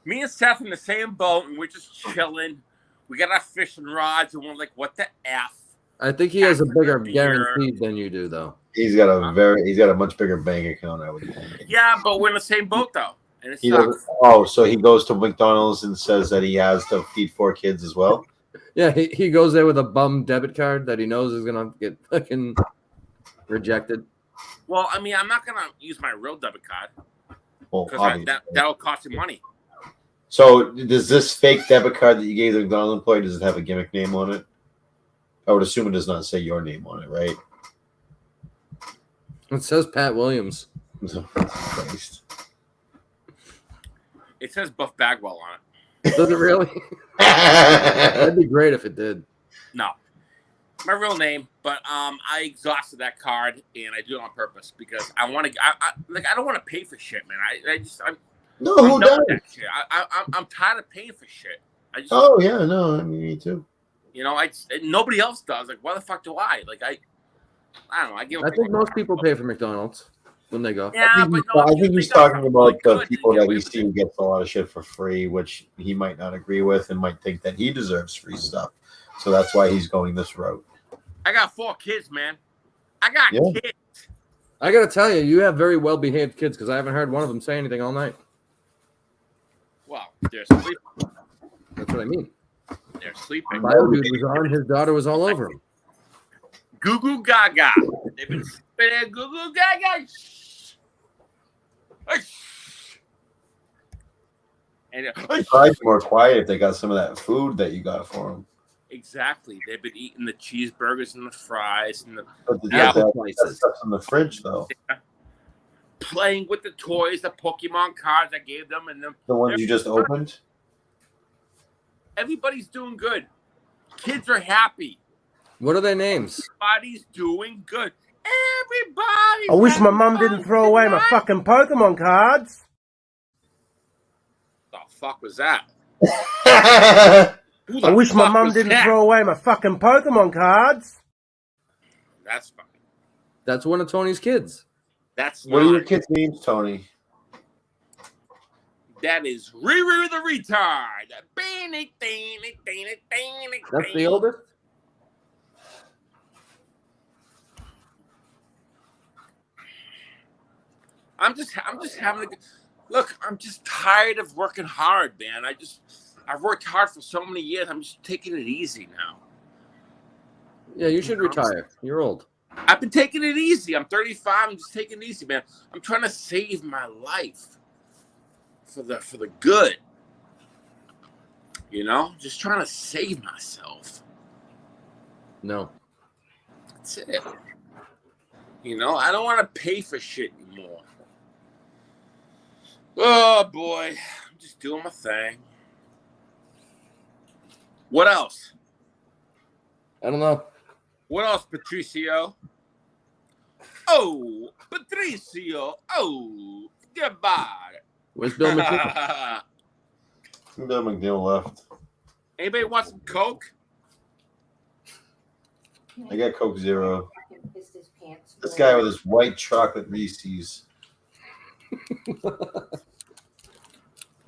Me and Seth in the same boat, and we're just chilling. We got our fishing rods, and we're like, "What the f?" I think he has a bigger Beer. guarantee than you do, though. He's got a much bigger bank account, I would think. Yeah, but we're in the same boat though, and it He sucks. doesn't, so he goes to McDonald's and says that he has to feed 4 kids as well. Yeah, he goes there with a bum debit card that he knows is gonna get fucking rejected. Well, I mean, I'm not gonna use my real debit card Well, because obviously. that'll cost you money. So does this fake debit card that you gave the McDonald's employee, does it have a gimmick name on it? I would assume it does not say your name on it, right? It says Pat Williams. Christ. It says Buff Bagwell on it. Does it really? That'd be great if it did. No, my real name, but I exhausted that card, and I do it on purpose because I want to. I don't want to pay for shit, man. No, I'm who done does? with that shit. I'm tired of paying for shit. Oh yeah, no, I mean, me too. You know, nobody else does. Like, why the fuck do I? Like, I don't know. I give. I think most people pay for McDonald's when they go. Yeah, but no, I think if he's they don't talking come about really the good, people you get that away we with see it. who gets a lot of shit for free, which he might not agree with and might think that he deserves free stuff. So that's why he's going this route. I got 4 kids, man. I got Yeah. kids. I gotta tell you, you have very well behaved kids because I haven't heard one of them say anything all night. Well, they're sleeping. That's what I mean. They're sleeping. Bio dude was on. His daughter was all over him. Goo goo gaga. They've been spinning goo goo gaga. And They'd probably be more quiet if they got some of that food that you got for them. exactly, they've been eating the cheeseburgers and the fries and But the, Yeah. that stuff's in the fridge, though. playing with the toys, the Pokemon cards I gave them, and The ones you just opened. everybody's doing good. Kids are happy. What are their names? Everybody's doing good. Everybody. I wish my mum didn't throw away my fucking Pokemon cards. The fuck was that? Who I the wish my fuck mum was didn't that? throw away my fucking Pokemon cards. That's fine. That's one of Tony's kids. That's What are your not. kids' names, Tony? That is Riri the retard. That's the oldest. I'm just having a good look. I'm just tired of working hard, man. I've worked hard for so many years. I'm just taking it easy now. Yeah, you should retire. You're old. I've been taking it easy. I'm 35. I'm just taking it easy, man. I'm trying to save my life for the good. You know, just trying to save myself. No. That's it. You know, I don't want to pay for shit anymore. Oh boy, I'm just doing my thing. What else? I don't know. What else, Patricio? Oh, Patricio. Oh, goodbye. Where's Bill McNeil? Bill McNeil left. Anybody want some Coke? I got Coke Zero. This guy with his white chocolate Reese's.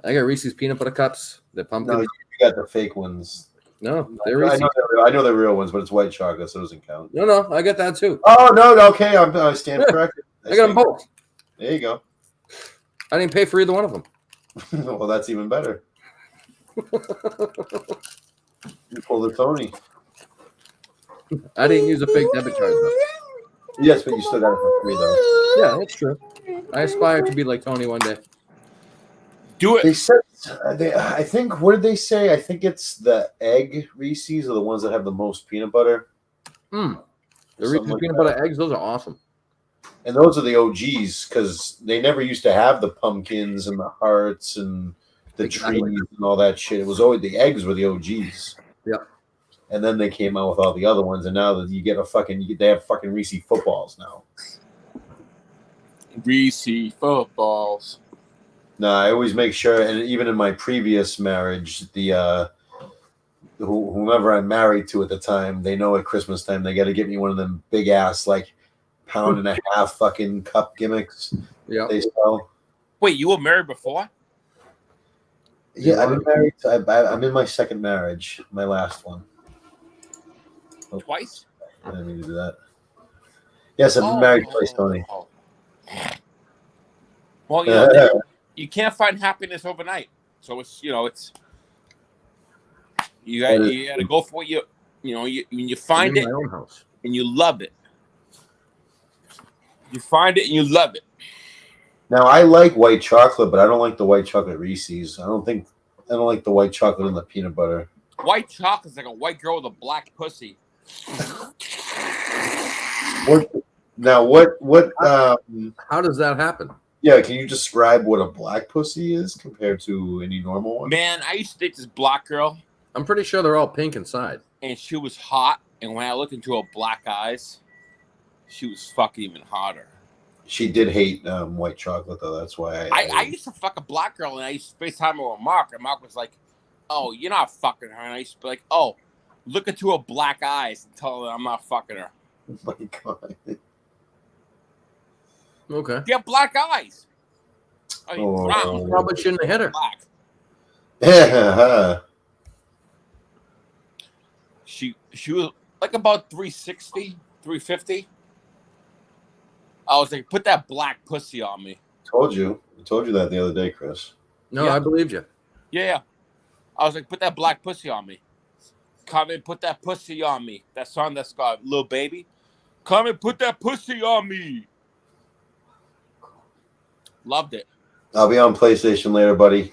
I got Reese's peanut butter cups. The pumpkin. No, you got the fake ones. No, they're I Reese's. I know they're real ones, but it's white chocolate, so it doesn't count. No, I got that too. Oh no, okay, I stand corrected. I got them both. There you go. I didn't pay for either one of them. Well, that's even better. You pulled a Tony. I didn't use a fake debit card though. Yes, but you still got it for free though. Yeah, that's true. I aspire to be like Tony one day. Do They it. said, I think, what did they say? I think it's the egg Reese's are the ones that have the most peanut butter. The Something Reese's like peanut that. butter eggs, those are awesome. And those are the OGs because they never used to have the pumpkins and the hearts and the Exactly. trees and all that shit. It was always the eggs were the OGs. Yep. And then they came out with all the other ones, and now that you get they have fucking Reese footballs now. Reese footballs. No, I always make sure, and even in my previous marriage, the whomever I'm married to at the time, they know at Christmas time they got to get me one of them big ass like pound and a half fucking cup gimmicks Yeah. they sell. Wait, you were married before? Yeah, I've been married. I'm in my second marriage, my last one. Twice? I didn't mean to do that. Yes, I've been married twice, Tony. Well, you know, you can't find happiness overnight. So it's you got to go for what when you find in it my own house. and you love it. You find it and you love it. Now I like white chocolate, but I don't like the white chocolate Reese's. I don't like the white chocolate and the peanut butter. White chocolate's like a white girl with a black pussy. What How does that happen? yeah, can you describe what a black pussy is compared to any normal one? Man, I used to date this black girl, I'm pretty sure they're all pink inside. and she was hot. And when I looked into her black eyes, she was fucking even hotter. She did hate white chocolate though. That's why I used to fuck a black girl, and I used to FaceTime her with Mark, and Mark was like, "Oh, you're not fucking her." And I used to be like, "Oh, look into her black eyes and tell her I'm not fucking her." Oh my god. Okay. She had black eyes. I mean, Oh. brown, Probably shouldn't have hit her. black. Yeah. She was like about 360, 350. I was like, put that black pussy on me. Told you. I told you that the other day, Chris. No, Yeah. I believed you. Yeah. I was like, put that black pussy on me. Come and put that pussy on me. That song that's got Lil Baby. Come and put that pussy on me. Loved it. I'll be on PlayStation later, buddy.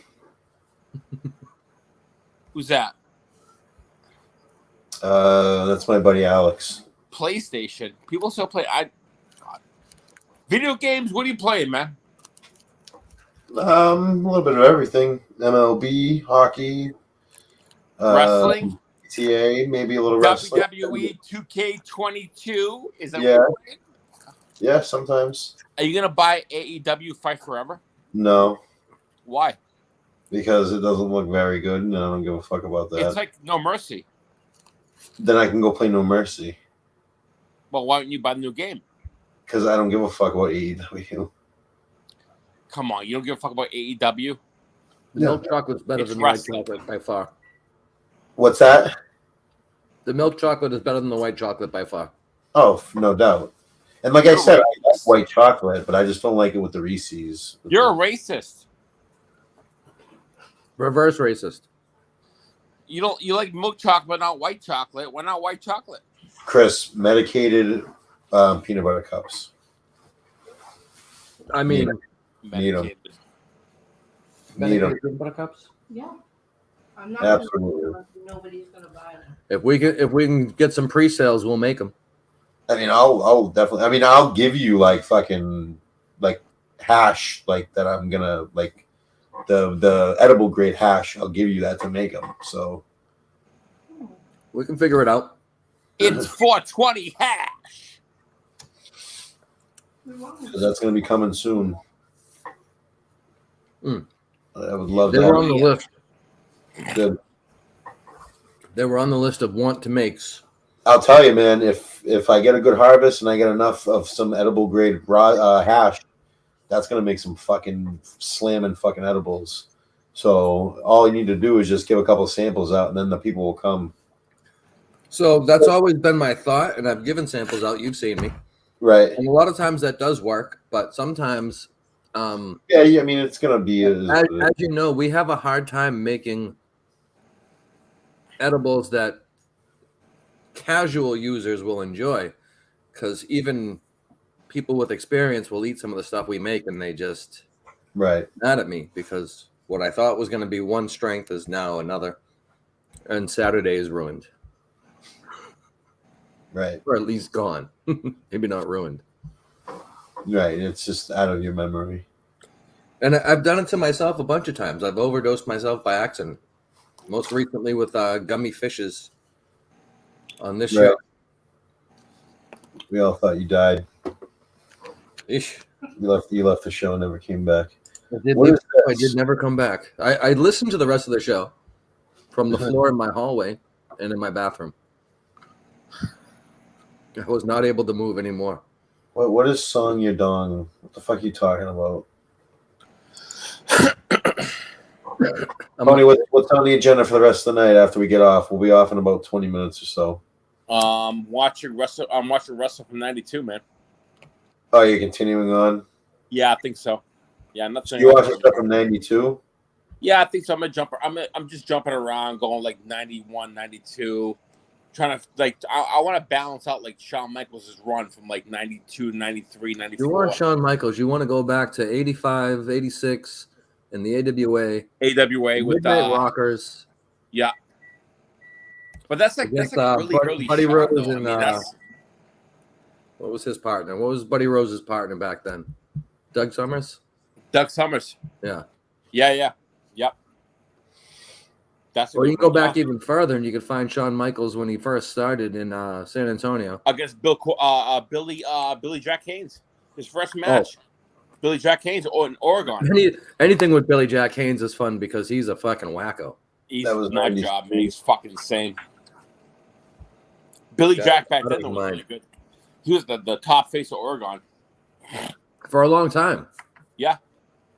Who's that? That's my buddy Alex. PlayStation. People still play. God. Video games. What are you playing, man? A little bit of everything. MLB, hockey, Wrestling. TA, maybe a little wrestling. WWE 2K22. Is that Yeah. what you're playing? Yeah, sometimes. Are you gonna buy AEW Fight Forever? No, Why? because it doesn't look very good, and I don't give a fuck about that. It's like No Mercy. Then I can go play No Mercy, Well, why don't you buy the new game? because I don't give a fuck about AEW. Come on, you don't give a fuck about AEW? The milk chocolate's better It's than white wrestling. chocolate by far. What's that? The milk chocolate is better than the white chocolate by far. Oh, no doubt. And like I said, I like white chocolate, but I just don't like it with the Reese's. You're a racist. Reverse racist. You like milk chocolate, but not white chocolate. Why not white chocolate? Chris, medicated peanut butter cups. I mean, Need 'em. Medicated. medicated peanut butter cups. Yeah. I'm not Absolutely. Nobody's gonna buy them. If we can get some pre-sales, we'll make them. I mean, I'll definitely. I mean, I'll give you like fucking like hash like that. I'm gonna like the edible grade hash. I'll give you that to make them. So We can figure it out. It's 420 hash. because that's going to be coming soon. Mm. I would love They to. were on the list. Good. They were on the list of want to makes. I'll tell you, man. If I get a good harvest and I get enough of some edible grade hash, that's going to make some fucking slamming fucking edibles. So all you need to do is just give a couple of samples out, and then the people will come. So that's always been my thought, and I've given samples out. You've seen me, Right. and a lot of times that does work, but sometimes, Yeah, I mean, it's going to be. as you know, we have a hard time making edibles that casual users will enjoy, because even people with experience will eat some of the stuff we make, and they just Right. mad at me because what I thought was going to be one strength is now another, and Saturday is ruined. Right. Or at least gone. Maybe not ruined. Right. It's just out of your memory. And I've done it to myself a bunch of times. I've overdosed myself by accident. Most recently with gummy fishes on this show. We all thought you died. Eesh. You left the show and never came back. I did, What is I this? did never come back. I listened to the rest of the show from the floor in my hallway and in my bathroom. I was not able to move anymore. What is Song Your Dong? What the fuck are you talking about? Tony, what's on the agenda for the rest of the night after we get off? We'll be off in about 20 minutes or so. I'm watching Wrestle from '92, man. Oh, you're continuing on? Yeah, I think so. Yeah, I'm not saying. You watching stuff from 92? Yeah, I think so. I'm just jumping around, going like 91, 92. Trying to I want to balance out like Shawn Michaels' run from like 92, 93, 94. You want Shawn Michaels. You want to go back to 85, 86 in the AWA. AWA with Midnight Rockers. Yeah. But that's like Against, really early Buddy Shawn, Rose though. I and, mean, what was his partner? What was Buddy Rose's partner back then? Doug Summers? Doug Summers. Yeah. Yeah. Yep. That's Or you can go back even further and you can find Shawn Michaels when he first started in San Antonio. against Billy Jack Haynes. His first match. Billy Jack Haynes in Oregon. Anything with Billy Jack Haynes is fun because he's a fucking wacko. He's That was nut 93. job, man. He's fucking insane. Billy Jack back then that was was mine. really good. He was the top face of Oregon. For a long time. Yeah.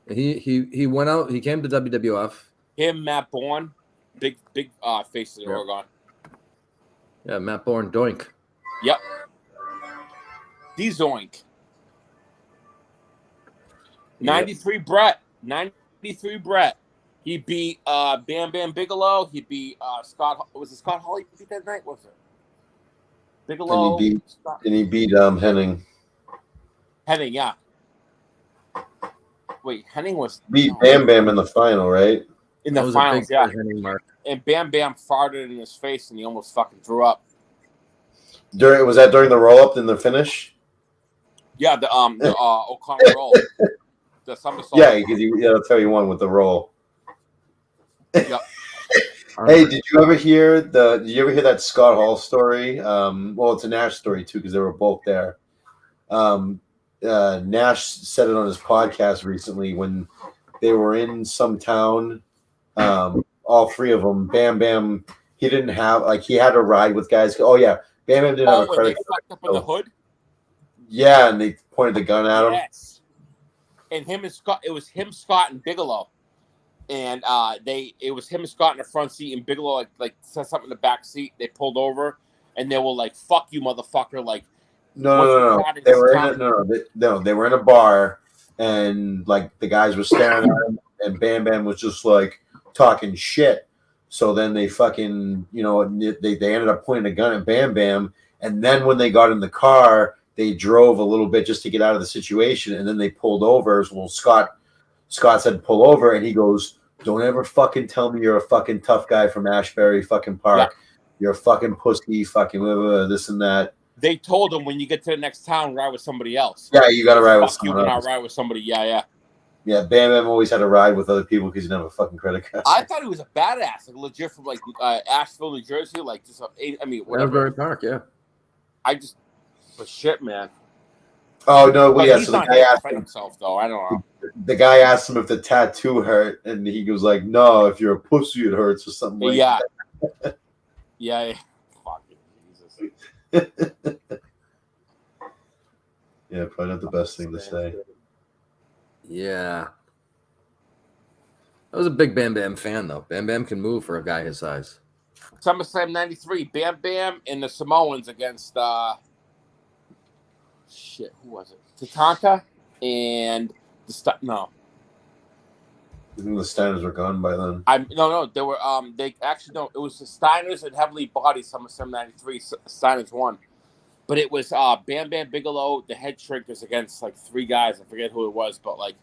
He went out, he came to WWF. Him, Matt Bourne, big faces of Oregon. Yeah, Matt Bourne, Doink. Yep. D-Zoink. 93 Brett. 93 Brett. He beat Bam Bam Bigelow. He beat Scott. Was it Scott Hall he beat that night? Was it? Bigelow. And he beat Henning. Henning, yeah. Wait, Henning was Beat Bam Bam in the final, right? in That the was a finals, big yeah. Henning mark. And Bam Bam farted in his face, and he almost fucking threw up. Was that during the roll up in the finish? Yeah, the O'Connor roll, the somersault. Yeah, because that's how you won with the roll. Yep. Hey, did you ever hear that Scott Hall story? Well, it's a Nash story too because they were both there. Nash said it on his podcast recently when they were in some town. All three of them. Bam Bam. He didn't have he had to ride with guys. Oh yeah, Bam Bam didn't have a when credit they card. fucked up in the hood. Yeah, and they pointed the gun at him. Yes. And him and Scott. It was him, Scott, and Bigelow. And it was him and Scott in the front seat, and Bigelow like said something in the back seat. They pulled over, and they were like, "Fuck you, motherfucker!" Like, No. They were in a bar, and like the guys were staring at him, and Bam Bam was just like talking shit. So then they fucking, they ended up pointing a gun at Bam Bam, and then when they got in the car, they drove a little bit just to get out of the situation, and then they pulled over. Well, Scott said pull over, and he goes, "Don't ever fucking tell me you're a fucking tough guy from Ashbury fucking Park. Yeah. You're a fucking pussy, fucking blah, blah, blah, this and that." they told him when you get to the next town, ride with somebody else. Yeah, you got to ride with Fuck you someone when I else. ride with somebody. Yeah. Yeah, Bam Bam always had to ride with other people because he didn't have a fucking credit card. I thought he was a badass, like legit from like Asheville, New Jersey, like just whatever. Asbury Park, yeah. But shit, man. Oh no, well, But yeah. he's So the not guy here to asked defend him. himself, though. I don't know. The guy asked him if the tattoo hurt, and he goes like, "No, if you're a pussy, it hurts," or something like Yeah. that. Yeah. Fucking Jesus. Yeah, probably not the best thing to say. Yeah. I was a big Bam Bam fan, though. Bam Bam can move for a guy his size. SummerSlam 93, Bam Bam and the Samoans against shit, who was it? Tatanka and no. I think the Steiners were gone by then. No, they were they actually no, it was the Steiners and Heavenly Body SummerSlam 93. Steiners won. But it was Bam Bam Bigelow, the Head Shrinkers against like three guys. I forget who it was, but like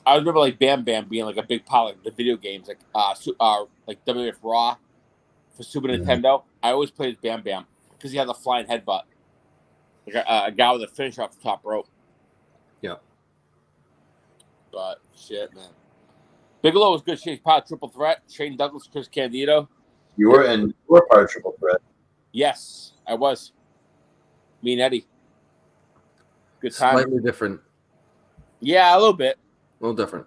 I remember like Bam Bam being like a big part of the video games, like WWF Raw for Super Nintendo. I always played Bam Bam because he had the flying headbutt, like a guy with a finish off the top rope. Yeah, but shit, man. Bigelow was good. She's part of Triple Threat. Shane Douglas, Chris Candido. You were part of Triple Threat. Yes, I was. Me and Eddie. Good time. Slightly different. Yeah, a little bit. A little different.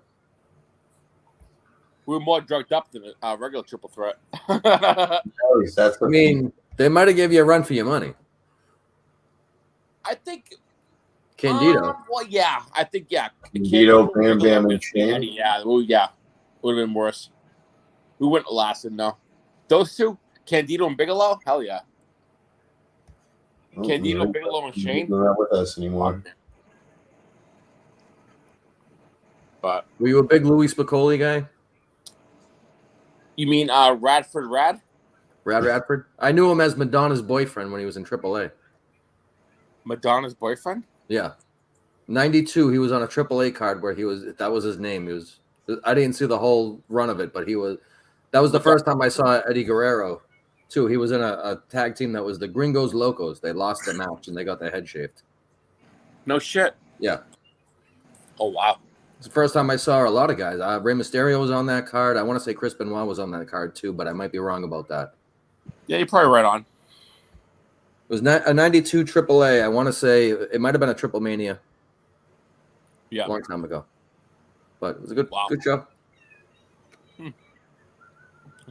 We were more drugged up than a regular Triple Threat. I mean, they might have gave you a run for your money. I think Candido. well, yeah. I think, yeah. Candido, Bam Bam, and Shane. Yeah, well, yeah. Would have been worse. We wouldn't have lasted, no. Those two, Candido and Bigelow? Hell yeah. Candido, Bigelow, and Shane? They're not with us anymore. But were you a big Louis Spicoli guy? You mean Radford Rad? Radford? I knew him as Madonna's boyfriend when he was in AAA. Madonna's boyfriend? Yeah. 92, he was on a AAA card where that was his name. I didn't see the whole run of it, but that was the first time I saw Eddie Guerrero, too. He was in a tag team that was the Gringos Locos. They lost their match and they got their head shaved. No shit. Yeah. Oh, wow. It's the first time I saw a lot of guys. Rey Mysterio was on that card. I want to say Chris Benoit was on that card, too, but I might be wrong about that. Yeah, you're probably right on. It was a 92 AAA. I want to say it might have been a Triple Mania. Yeah. A long time ago. But it was a good show. Oh,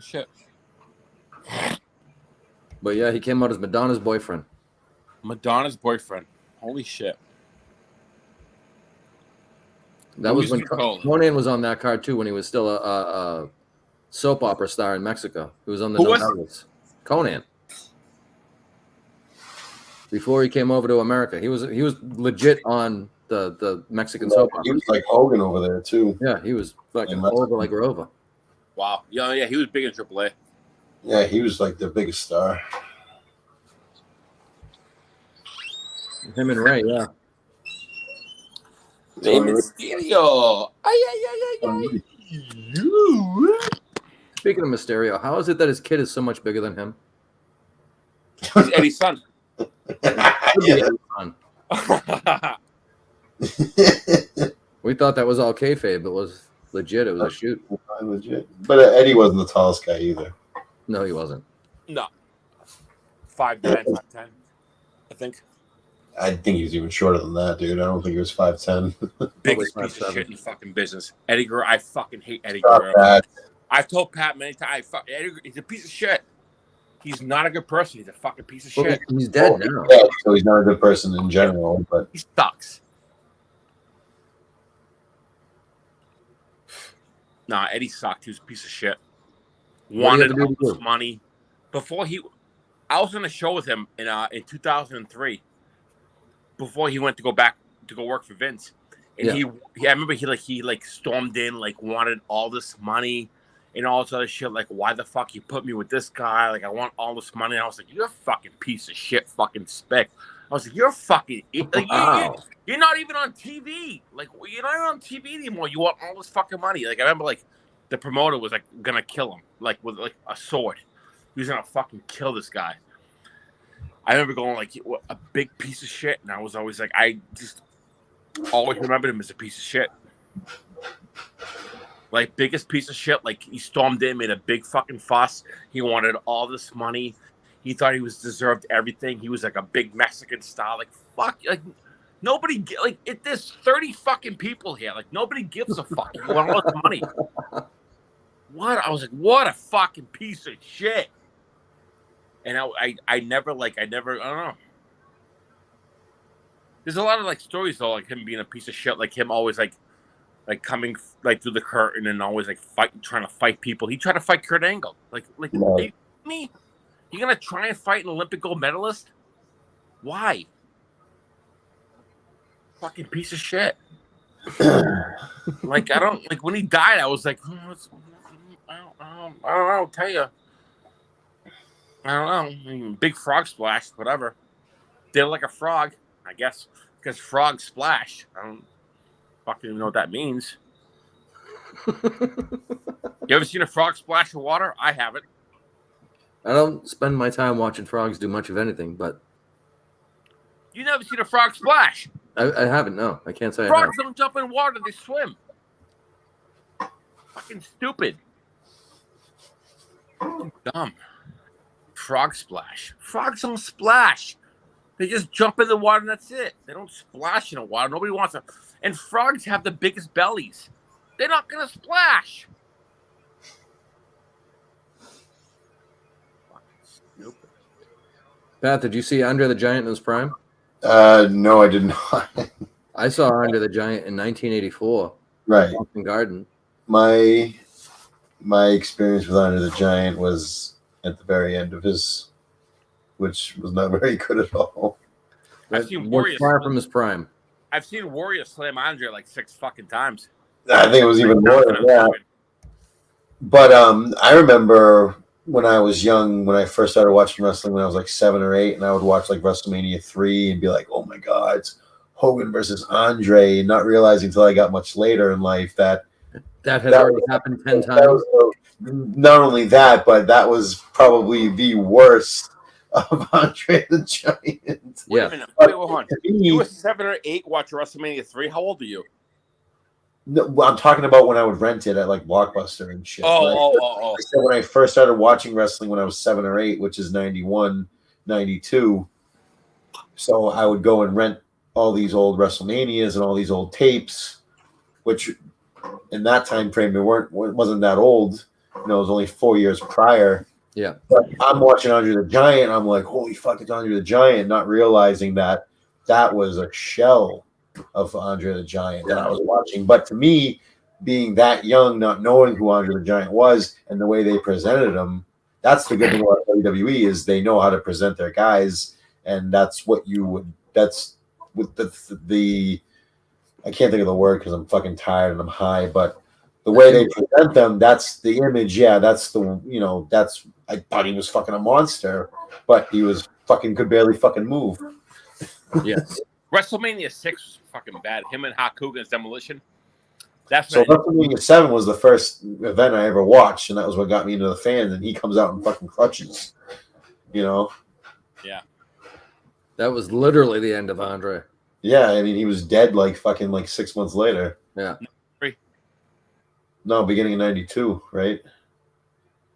shit. But yeah, he came out as Madonna's boyfriend. Madonna's boyfriend. Holy shit. That was when Conan was on that card too, when he was still a soap opera star in Mexico. He was on the Novellas. Conan. Before he came over to America, he was legit on the Mexican soap opera. He was like Hogan over there too. Yeah, he was fucking over like Rova. Wow. Yeah, he was big in AAA. Yeah, he was like the biggest star. Him and Ray, yeah. Rey Mysterio. Speaking of Mysterio, how is it that his kid is so much bigger than him? He's Eddie's son. We thought that was all kayfabe. It was legit. It was a shoot. Legit. But Eddie wasn't the tallest guy either. No, he wasn't. No. 5'10", 5'10", I think. I think he was even shorter than that, dude. I don't think he was 5'10". Biggest piece of shit in fucking business. Eddie Guerrero. I fucking hate Eddie Guerrero. I've told Pat many times, Eddie, he's a piece of shit. He's not a good person. He's a fucking piece of shit. He's dead now. Yeah, so he's not a good person in general, but he sucks. Nah, Eddie sucked. He was a piece of shit. Wanted all this money. I was on a show with him in 2003. Before he went to go back to go work for Vince, and I remember he stormed in, like wanted all this money and all this other shit. Like, why the fuck you put me with this guy? Like, I want all this money. And I was like, you're a fucking piece of shit, fucking speck. I was like, you're a fucking like, you're not even on TV. Like, you're not even on TV anymore. You want all this fucking money. Like, I remember like the promoter was like gonna kill him, like with like a sword. He was gonna fucking kill this guy. I remember going like a big piece of shit, and I was always like, I just always remembered him as a piece of shit. Like, biggest piece of shit. Like, he stormed in, made a big fucking fuss. He wanted all this money. He thought he deserved everything. He was like a big Mexican star. Like, fuck? Like nobody there's 30 fucking people here. Like nobody gives a fuck. You want all this money? What? I was like, what a fucking piece of shit. And I never I don't know. There's a lot of like stories though, like him being a piece of shit, like him always like coming like through the curtain and always like trying to fight people. He tried to fight Kurt Angle. Like No. are you kidding me? You gonna try and fight an Olympic gold medalist? Why? Fucking piece of shit. Like I don't like when he died. I was like, I don't know. I'll tell you. I don't know. I mean, big frog splash, whatever. Did it like a frog, I guess, because frog splash. I don't fucking know what that means. You ever seen a frog splash in water? I haven't. I don't spend my time watching frogs do much of anything, but You never seen a frog splash? I haven't. No, I can't say I have. Frogs don't jump in water; they swim. Fucking stupid. Fucking dumb. Frog splash. Frogs don't splash. They just jump in the water and that's it. They don't splash in the water. Nobody wants to. And frogs have the biggest bellies. They're not gonna splash. Fucking stupid. Pat, did you see Andre the Giant in his prime? No, I did not. I saw Andre the Giant in 1984, Right. Boston Garden. My experience with Andre the Giant was at the very end of his, which was not very good at all. I've seen Was Warriors. far from his prime. I've seen Warriors slam Andre like 6 fucking times. I think it was even more than that. But I remember when I was young, when I first started watching wrestling, when I was like 7 or 8, and I would watch like WrestleMania 3 and be like, "Oh my God, it's Hogan versus Andre," and not realizing until I got much later in life that That had already happened 10 that times. was, not only that, but that was probably the worst of Andre the Giant. Wait Yeah. a minute. Wait, hold on. To You me, were 7 or 8 watch WrestleMania 3. How old are you? no, I'm talking about when I would rent it at like Blockbuster and shit. right? Oh. I said when I first started watching wrestling when I was 7 or 8, which is 91, 92. So I would go and rent all these old WrestleManias and all these old tapes, which in that time frame it wasn't that old. You know, it was only 4 years prior. Yeah. But I'm watching Andre the Giant. I'm like, holy fuck, it's Andre the Giant, not realizing that that was a shell of Andre the Giant that I was watching. But to me, being that young, not knowing who Andre the Giant was and the way they presented him, that's the good thing about WWE is they know how to present their guys, and that's what you would. That's with the I can't think of the word because I'm fucking tired and I'm high, but the way they present them, that's the image. Yeah, that's that's. I thought he was fucking a monster, but he was fucking could barely fucking move. Yes. WrestleMania 6 was fucking bad. Him and Hulk Hogan's Demolition. That's So when WrestleMania 7 was the first event I ever watched, and that was what got me into the fans. And he comes out in fucking crutches, you know. That was literally the end of Andre. Yeah, I mean he was dead like 6 months later. Yeah. No, beginning of '92, right?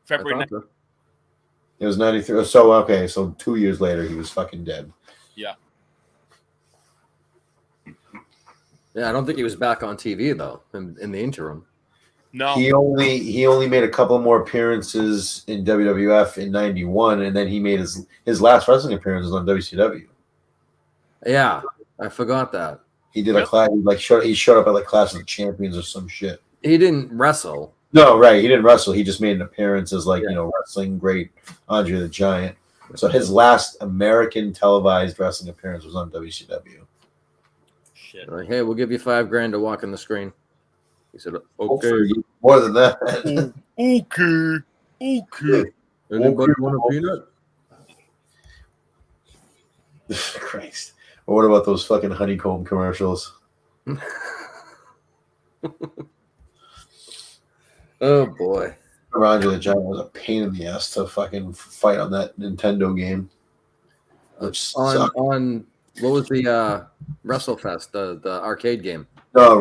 February I 9th. thought so. It was '93. So okay, so 2 years later he was fucking dead. Yeah, I don't think he was back on TV though in the interim. No. He only made a couple more appearances in WWF in '91, and then he made his last wrestling appearance was on WCW. Yeah, I forgot that. He did a class, he showed up at like Clash of the Champions or some shit. He didn't wrestle. No, right. He didn't wrestle. He just made an appearance as wrestling great Andre the Giant. So his last American televised wrestling appearance was on WCW. Shit. Like, hey, we'll give you $5,000 to walk on the screen. He said, okay. Hopefully, more than that. Okay. Anybody want a peanut? Christ. But what about those fucking honeycomb commercials? Oh boy. Andre the Giant was a pain in the ass to fucking fight on that Nintendo game. Which sucked. On what was the WrestleFest, the arcade game? No,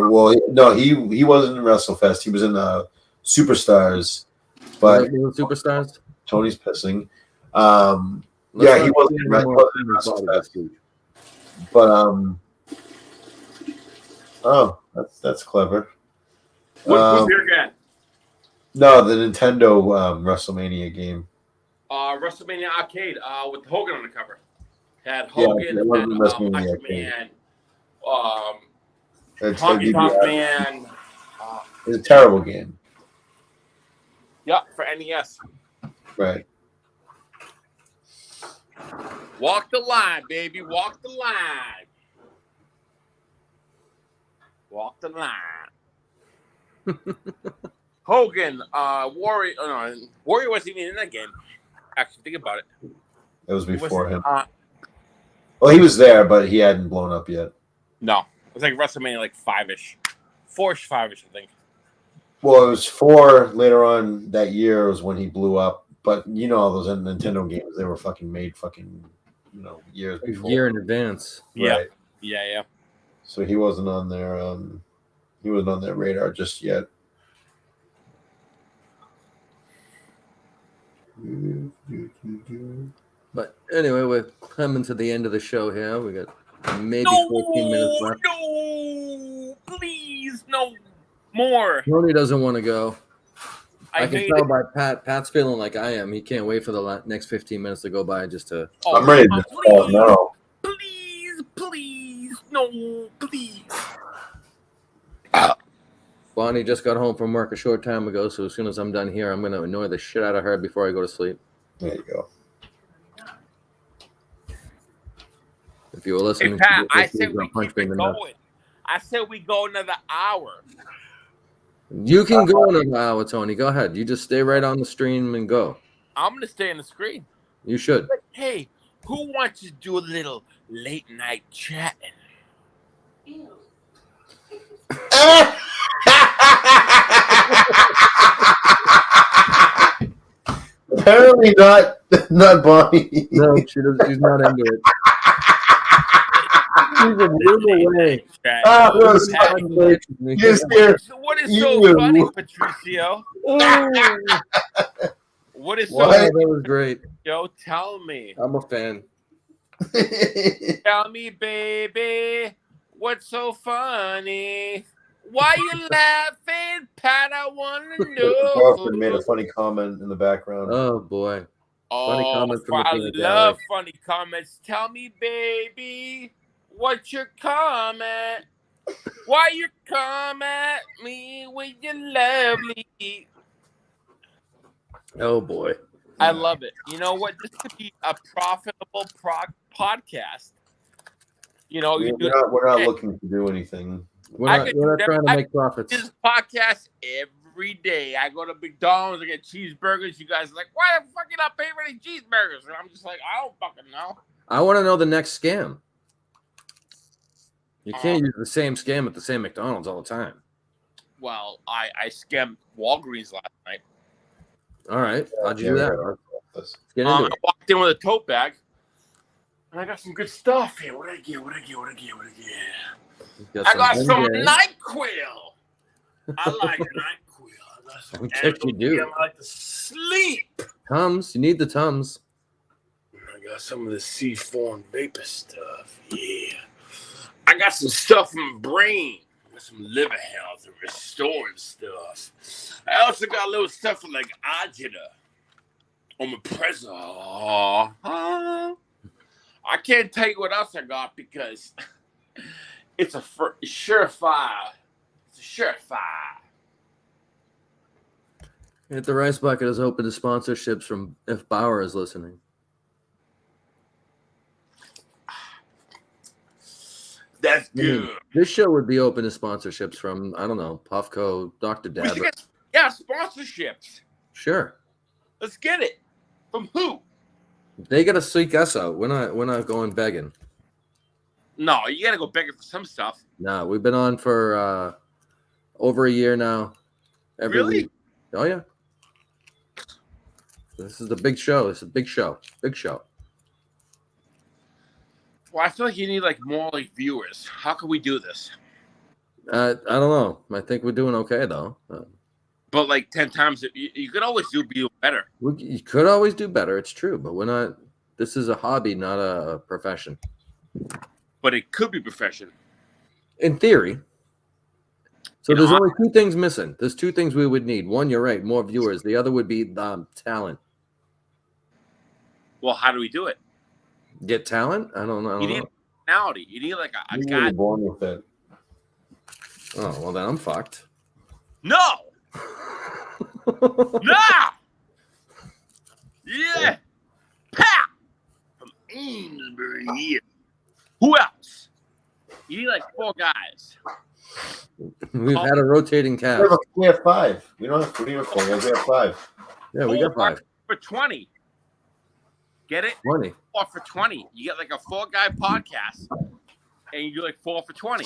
he wasn't in WrestleFest. He was in Superstars. But Was it Superstars? Tony's pissing. Let's Yeah, not he wasn't see in any more WrestleFest. things about this week. But oh, that's clever. What's here again? No, the Nintendo WrestleMania game. WrestleMania Arcade with Hogan on the cover. Had Yeah, Hogan, it wasn't and WrestleMania Macho Arcade. Man, It's Honky Tonk DDR. Man. It's a terrible game. Yeah, for NES. Right. Walk the line, baby. Walk the line. Walk the line. Hogan, Warrior. Oh no, Warrior wasn't even in that game. Actually, think about it. It was before him. Uh, Well, he was there, but he hadn't blown up yet. no, it was like WrestleMania, like 5-ish, 4-ish, 5-ish, I think. Well, it was 4 later on that year was when he blew up. But you know, all those Nintendo games, they were fucking made years A before. year in advance. Yeah. Right. Yeah. So he wasn't on their radar just yet. But anyway, we're coming to the end of the show here. We got maybe 14 minutes left. No, please, no more. Tony doesn't want to go. I can hate tell it. by Pat. Pat's feeling like I am. He can't wait for the next 15 minutes to go by just to. Oh, I'm ready to call please, now. please, no, please. Bonnie just got home from work a short time ago, so as soon as I'm done here, I'm going to annoy the shit out of her before I go to sleep. There you go. If you were Hey, listening, Pat, to I this, said you're we gonna punch keep me in it the nuts. going. I said we go another hour. You can go another hour, Tony. Go ahead. You just stay right on the stream and go. I'm gonna stay on the screen. You should. But hey, who wants to do a little late night chatting? Apparently not Bonnie. No, she's not into it. She's a move away. Chat. Ah, that was Pat, fucking great. Yes, dear. what is so You. funny, Patricio? What is so Wow, funny, that was great. Joe? Tell me. I'm a fan. Tell me, baby, what's so funny? Why you laughing, Pat? I want to Girlfriend made know. a funny comment in the background. Oh boy. Funny Oh, comments from the I peanut love gallery. funny comments. Tell me, baby, what's your comment? Why you come at me with your lovely? Oh boy. I love it. You know what? This could be a profitable podcast. You know, you do We're not looking to do anything. We're I not, could we're do not trying to that. make profits. this podcast every day. I go to McDonald's, I get cheeseburgers. You guys are like, why the fuck you not paying for any cheeseburgers? And I'm just like, I don't fucking know. I want to know the next scam. You can't use the same scam at the same McDonald's all the time. Well, I scammed Walgreens last night. All right. How'd you do that? Let's get I into it. walked in with a tote bag, and I got some good stuff here. What did I get? You I got some Bengay. NyQuil. I like NyQuil. I got some Yes, you do. I like to sleep. Tums. You need the Tums. I got some of the C4 vapor stuff. Yeah. I got some stuff from my brain. I got some liver health and restoring stuff. I also got a little stuff from like agita. Omeprazole. I can't tell you what else I got because it's a surefire. It's a surefire. Hit the Rice Bucket is open to sponsorships from if Bauer is listening. That's I mean, good. this show would be open to sponsorships from, I don't know, Puffco, Dr. We should Dab. get, yeah, sponsorships. Sure. Let's get it. From who? They got to seek us out. We're not going begging. No, you gotta go begging for some stuff. No, we've been on for over a year now. Every Really? week. Oh yeah. This is the big show. It's a big show. Big show. Well, I feel like you need like more like viewers. How can we do this? I don't know. I think we're doing okay though. But like 10 times, you could always do better. You could always do better. It's true, but we're not. This is a hobby, not a profession. but it could be profession. In theory. So You there's know, only two things missing. There's two things we would need. One, you're right, more viewers. The other would be talent. Well, how do we do it? Get talent? I don't know. You need personality. You need like a You guy. were born with it. Oh, well, then I'm fucked. No. No. Yeah. Pat from Amesbury here. Who else? You need like 4 guys. We've had a rotating cast. We have 5. We don't have 3 or 4. We have 5. Yeah, we got 5. For 20. Get it? 20. 4 for 20. You get like a 4-guy podcast, and you do like 4 for 20.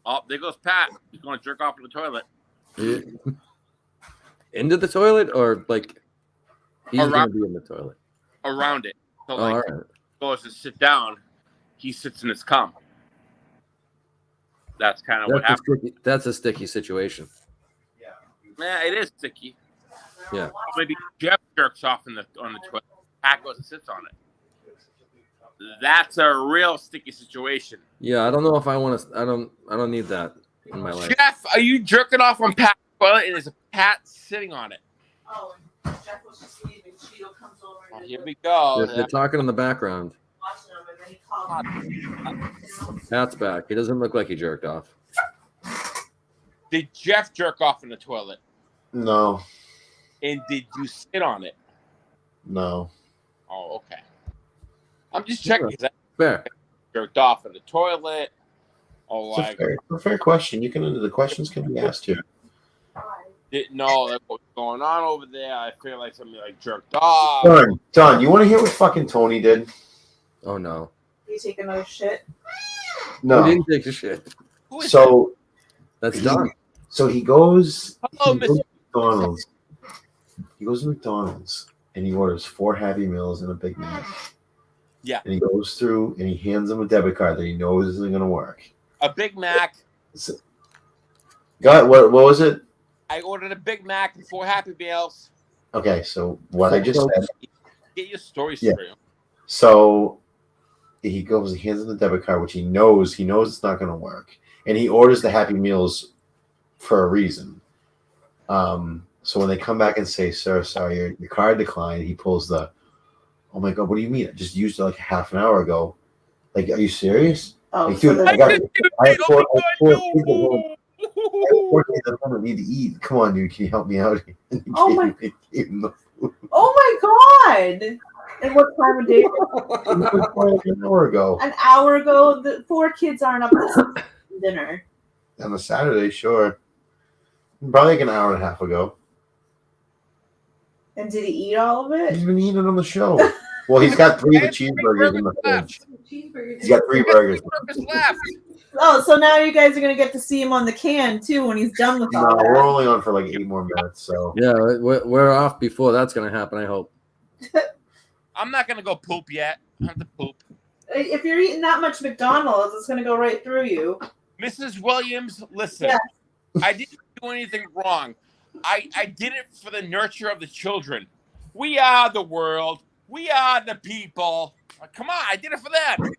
Oh, there goes Pat. He's going to jerk off in the toilet. Yeah. Into the toilet, or like he's going to Around- be in the toilet? Around it. So Oh, like, all right. goes to sit down. He sits in his cum. That's kind of what happened. That's a sticky situation. Yeah, it is sticky. Yeah. Maybe Jeff jerks off on the toilet. Pat goes and sits on it. That's a real sticky situation. Yeah, I don't know if I want to. I don't need that in my life. Jeff, are you jerking off on Pat's toilet and is a Pat sitting on it? Oh, and Jeff was just leaving. Cheeto comes over Oh, and here we go. They're talking in the background. watching him, and then he called me. Pat's back. He doesn't look like he jerked off. Did Jeff jerk off in the toilet? No. And did you sit on it? No. Oh, okay. I'm just checking. Is that Fair. jerked off in the toilet? Oh, It's like a fair question. The questions can be asked here. didn't know that what was going on over there. I feel like somebody like jerked off. Don, you want to hear what fucking Tony did? Oh no. You take another shit. He No. didn't take a shit. Who is So That's done. So he goes. Hello, he goes to McDonald's. He goes to McDonald's and he orders 4 Happy Meals and a Big Mac. Yeah. And he goes through and he hands him a debit card that he knows isn't going to work. a Big Mac? What was it? I ordered a Big Mac and 4 Happy Meals. Okay, so what I just said. Get your story Yeah. straight. So he goes, he hands him the debit card, which he knows it's not going to work, and he orders the Happy Meals for a reason. So when they come back and say, "Sir, sorry, your card declined," he pulls the, "Oh my God, what do you mean? I just used it like half an hour ago. Like, are you serious?" Oh, Like, so dude, then- I have four Oh people my home that don't need to eat. Come on, dude, can you help me out? And he Oh gave my- him- he gave him the food Oh my god! And what time of day? an hour ago. An hour ago. The 4 kids aren't up to dinner. On a Saturday, sure. Probably like an hour and a half ago. And did he eat all of it? He's been eating on the show. Well, he's got 3 of the cheeseburgers in the fridge. He's got 3 burgers. Burgers left. Oh, so now you guys are gonna get to see him on the can too when he's done with No, all we're that. only on for like 8 more minutes. So Yeah, we're off before that's going to happen. I hope. I'm not gonna go poop yet. I have to poop. If you're eating that much McDonald's, it's gonna go right through you. Mrs. Williams, listen. Yeah. I didn't do anything wrong. I did it for the nurture of the children. We are the world. We are the people. Come on, I did it for them.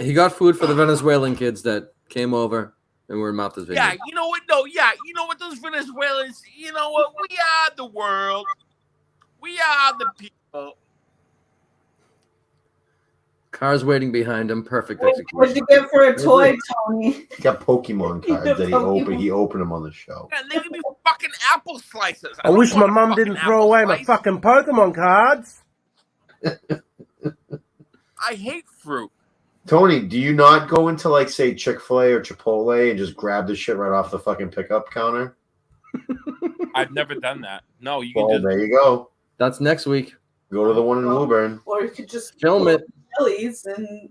He got food for the Venezuelan kids that came over and were in Martha's Vineyard. Yeah, you know what? No, yeah, you know what? Those Venezuelans. You know what? We are the world. We are the people. Cars waiting behind him. Perfect What'd execution. you get for a toy, Tony? he got Pokemon cards that Pokemon. he opened them on the show. And they give me fucking apple slices. I don't wish my want a mum fucking didn't apple throw away my slice. fucking Pokemon cards. I hate fruit. Tony, do you not go into like say Chick-fil-A or Chipotle and just grab the shit right off the fucking pickup counter? I've never done that. No, you can Well, do there you go. That's next week. Go to the one in Woburn. Or you could just Film it. Chili's and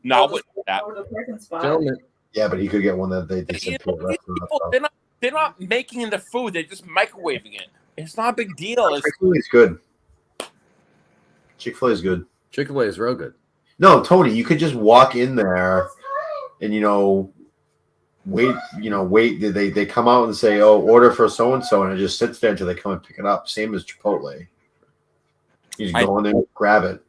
No, go but that. over to the parking spot. Film it. Yeah, but he could get one that they You said know, put these people, they're not making the food. They're just microwaving it. It's not a big deal. It's, Chick-fil-A is good. Chick-fil-A is good. Chick-fil-A is real good. No, Tony, you could just walk in there and wait. They come out and say, "Oh, order for so and so," and it just sits there until they come and pick it up. Same as Chipotle. You just go in there and grab it.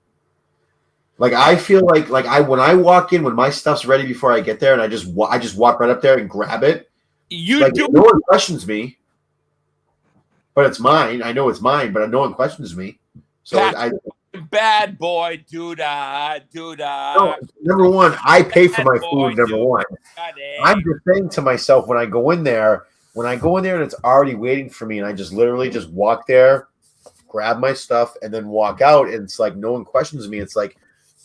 Like I feel like when I walk in, when my stuff's ready before I get there, and I just walk right up there and grab it. You do. No one questions me, but it's mine. I know it's mine, but no one questions me. So Bad boy, doodah. No, number one, I pay for my food. Number one, I'm just saying to myself when I go in there and it's already waiting for me, and I just literally just walk there, grab my stuff, and then walk out, and it's like no one questions me. It's like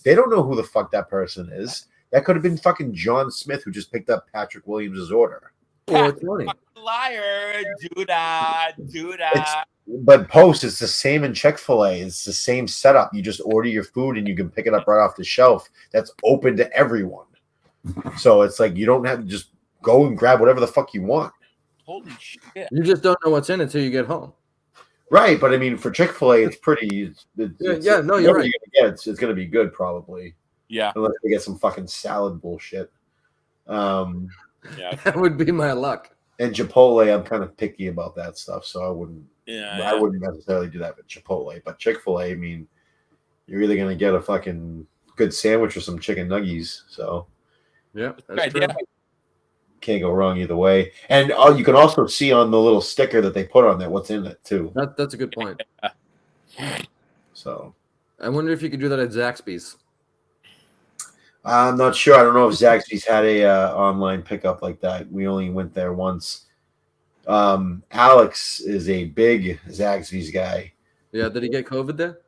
they don't know who the fuck that person is. That could have been fucking John Smith who just picked up Patrick Williams' order. Or Tony. Liar, doodah. But Post, it's the same in Chick-fil-A. It's the same setup. You just order your food and you can pick it up right off the shelf. That's open to everyone. So it's like you don't have to just go and grab whatever the fuck you want. Holy shit. You just don't know what's in it until you get home. Right, but I mean, for Chick-fil-A, it's pretty. No, you're right. It's going to be good, probably. Yeah. Unless they get some fucking salad bullshit. Yeah. That would be my luck. And Chipotle, I'm kind of picky about that stuff, so I wouldn't necessarily do that with Chipotle. But Chick-fil-A, I mean, you're either going to get a fucking good sandwich or some chicken nuggies. So yeah, that's true. Can't go wrong either way. And you can also see on the little sticker that they put on there what's in it too. That's a good point. So I wonder if you could do that at Zaxby's. I'm not sure. I don't know if Zaxby's had a online pickup like that. We only went there once. Alex is a big Zaxby's guy. Yeah, did he get COVID there?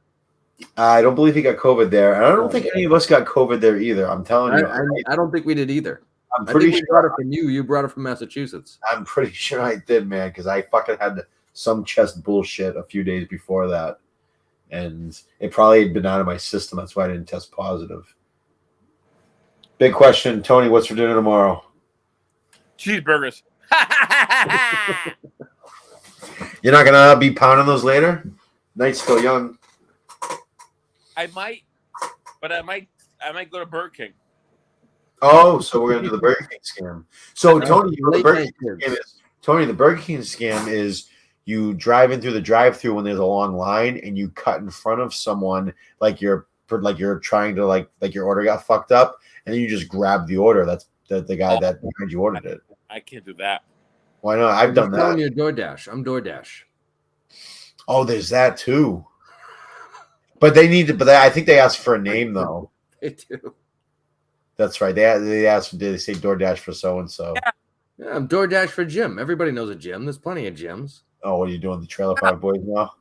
I don't believe he got COVID there. And I don't think any of us got COVID there either. I'm telling you. I don't think we did either. I'm pretty sure. Brought it from you. You brought it from Massachusetts. I'm pretty sure I did, man, because I fucking had some chest bullshit a few days before that. And it probably had been out of my system. That's why I didn't test positive. Big question, Tony, what's for dinner tomorrow? Cheeseburgers. You're not going to be pounding those later? Night's still young. I might, but I might go to Burger King. Oh, so we're going to do the Burger King scam. So, Tony, the Burger King scam is you drive in through the drive-thru when there's a long line and you cut in front of someone like you're trying to like your order got fucked up, and then you just grab the order. That's the guy that behind you ordered it. I can't do that. Why not? I've done that. You're DoorDash. I'm DoorDash. Oh, there's that too. But they need to. But I think they asked for a name though. They do. That's right. They asked. Did they say DoorDash for so and so? Yeah, I'm DoorDash for Jim. Everybody knows a Jim. There's plenty of Jims. Oh, what are you doing? The Trailer Park Boys now?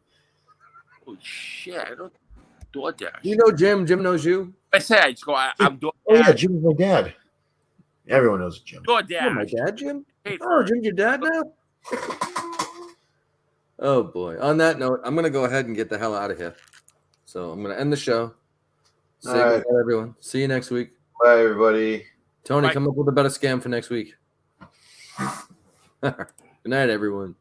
Oh shit! I don't DoorDash. You know Jim. Jim knows you. I say I just go. I'm DoorDash. Oh yeah, Jim's my dad. Everyone knows Jim. DoorDash. Oh, my dad, Jim. Oh, Jim's your dad now. Oh boy. On that note, I'm gonna go ahead and get the hell out of here. So I'm gonna end the show. Say goodbye, everyone. See you next week. Bye, everybody. Tony, Bye. come up with a better scam for next week. Good night, everyone.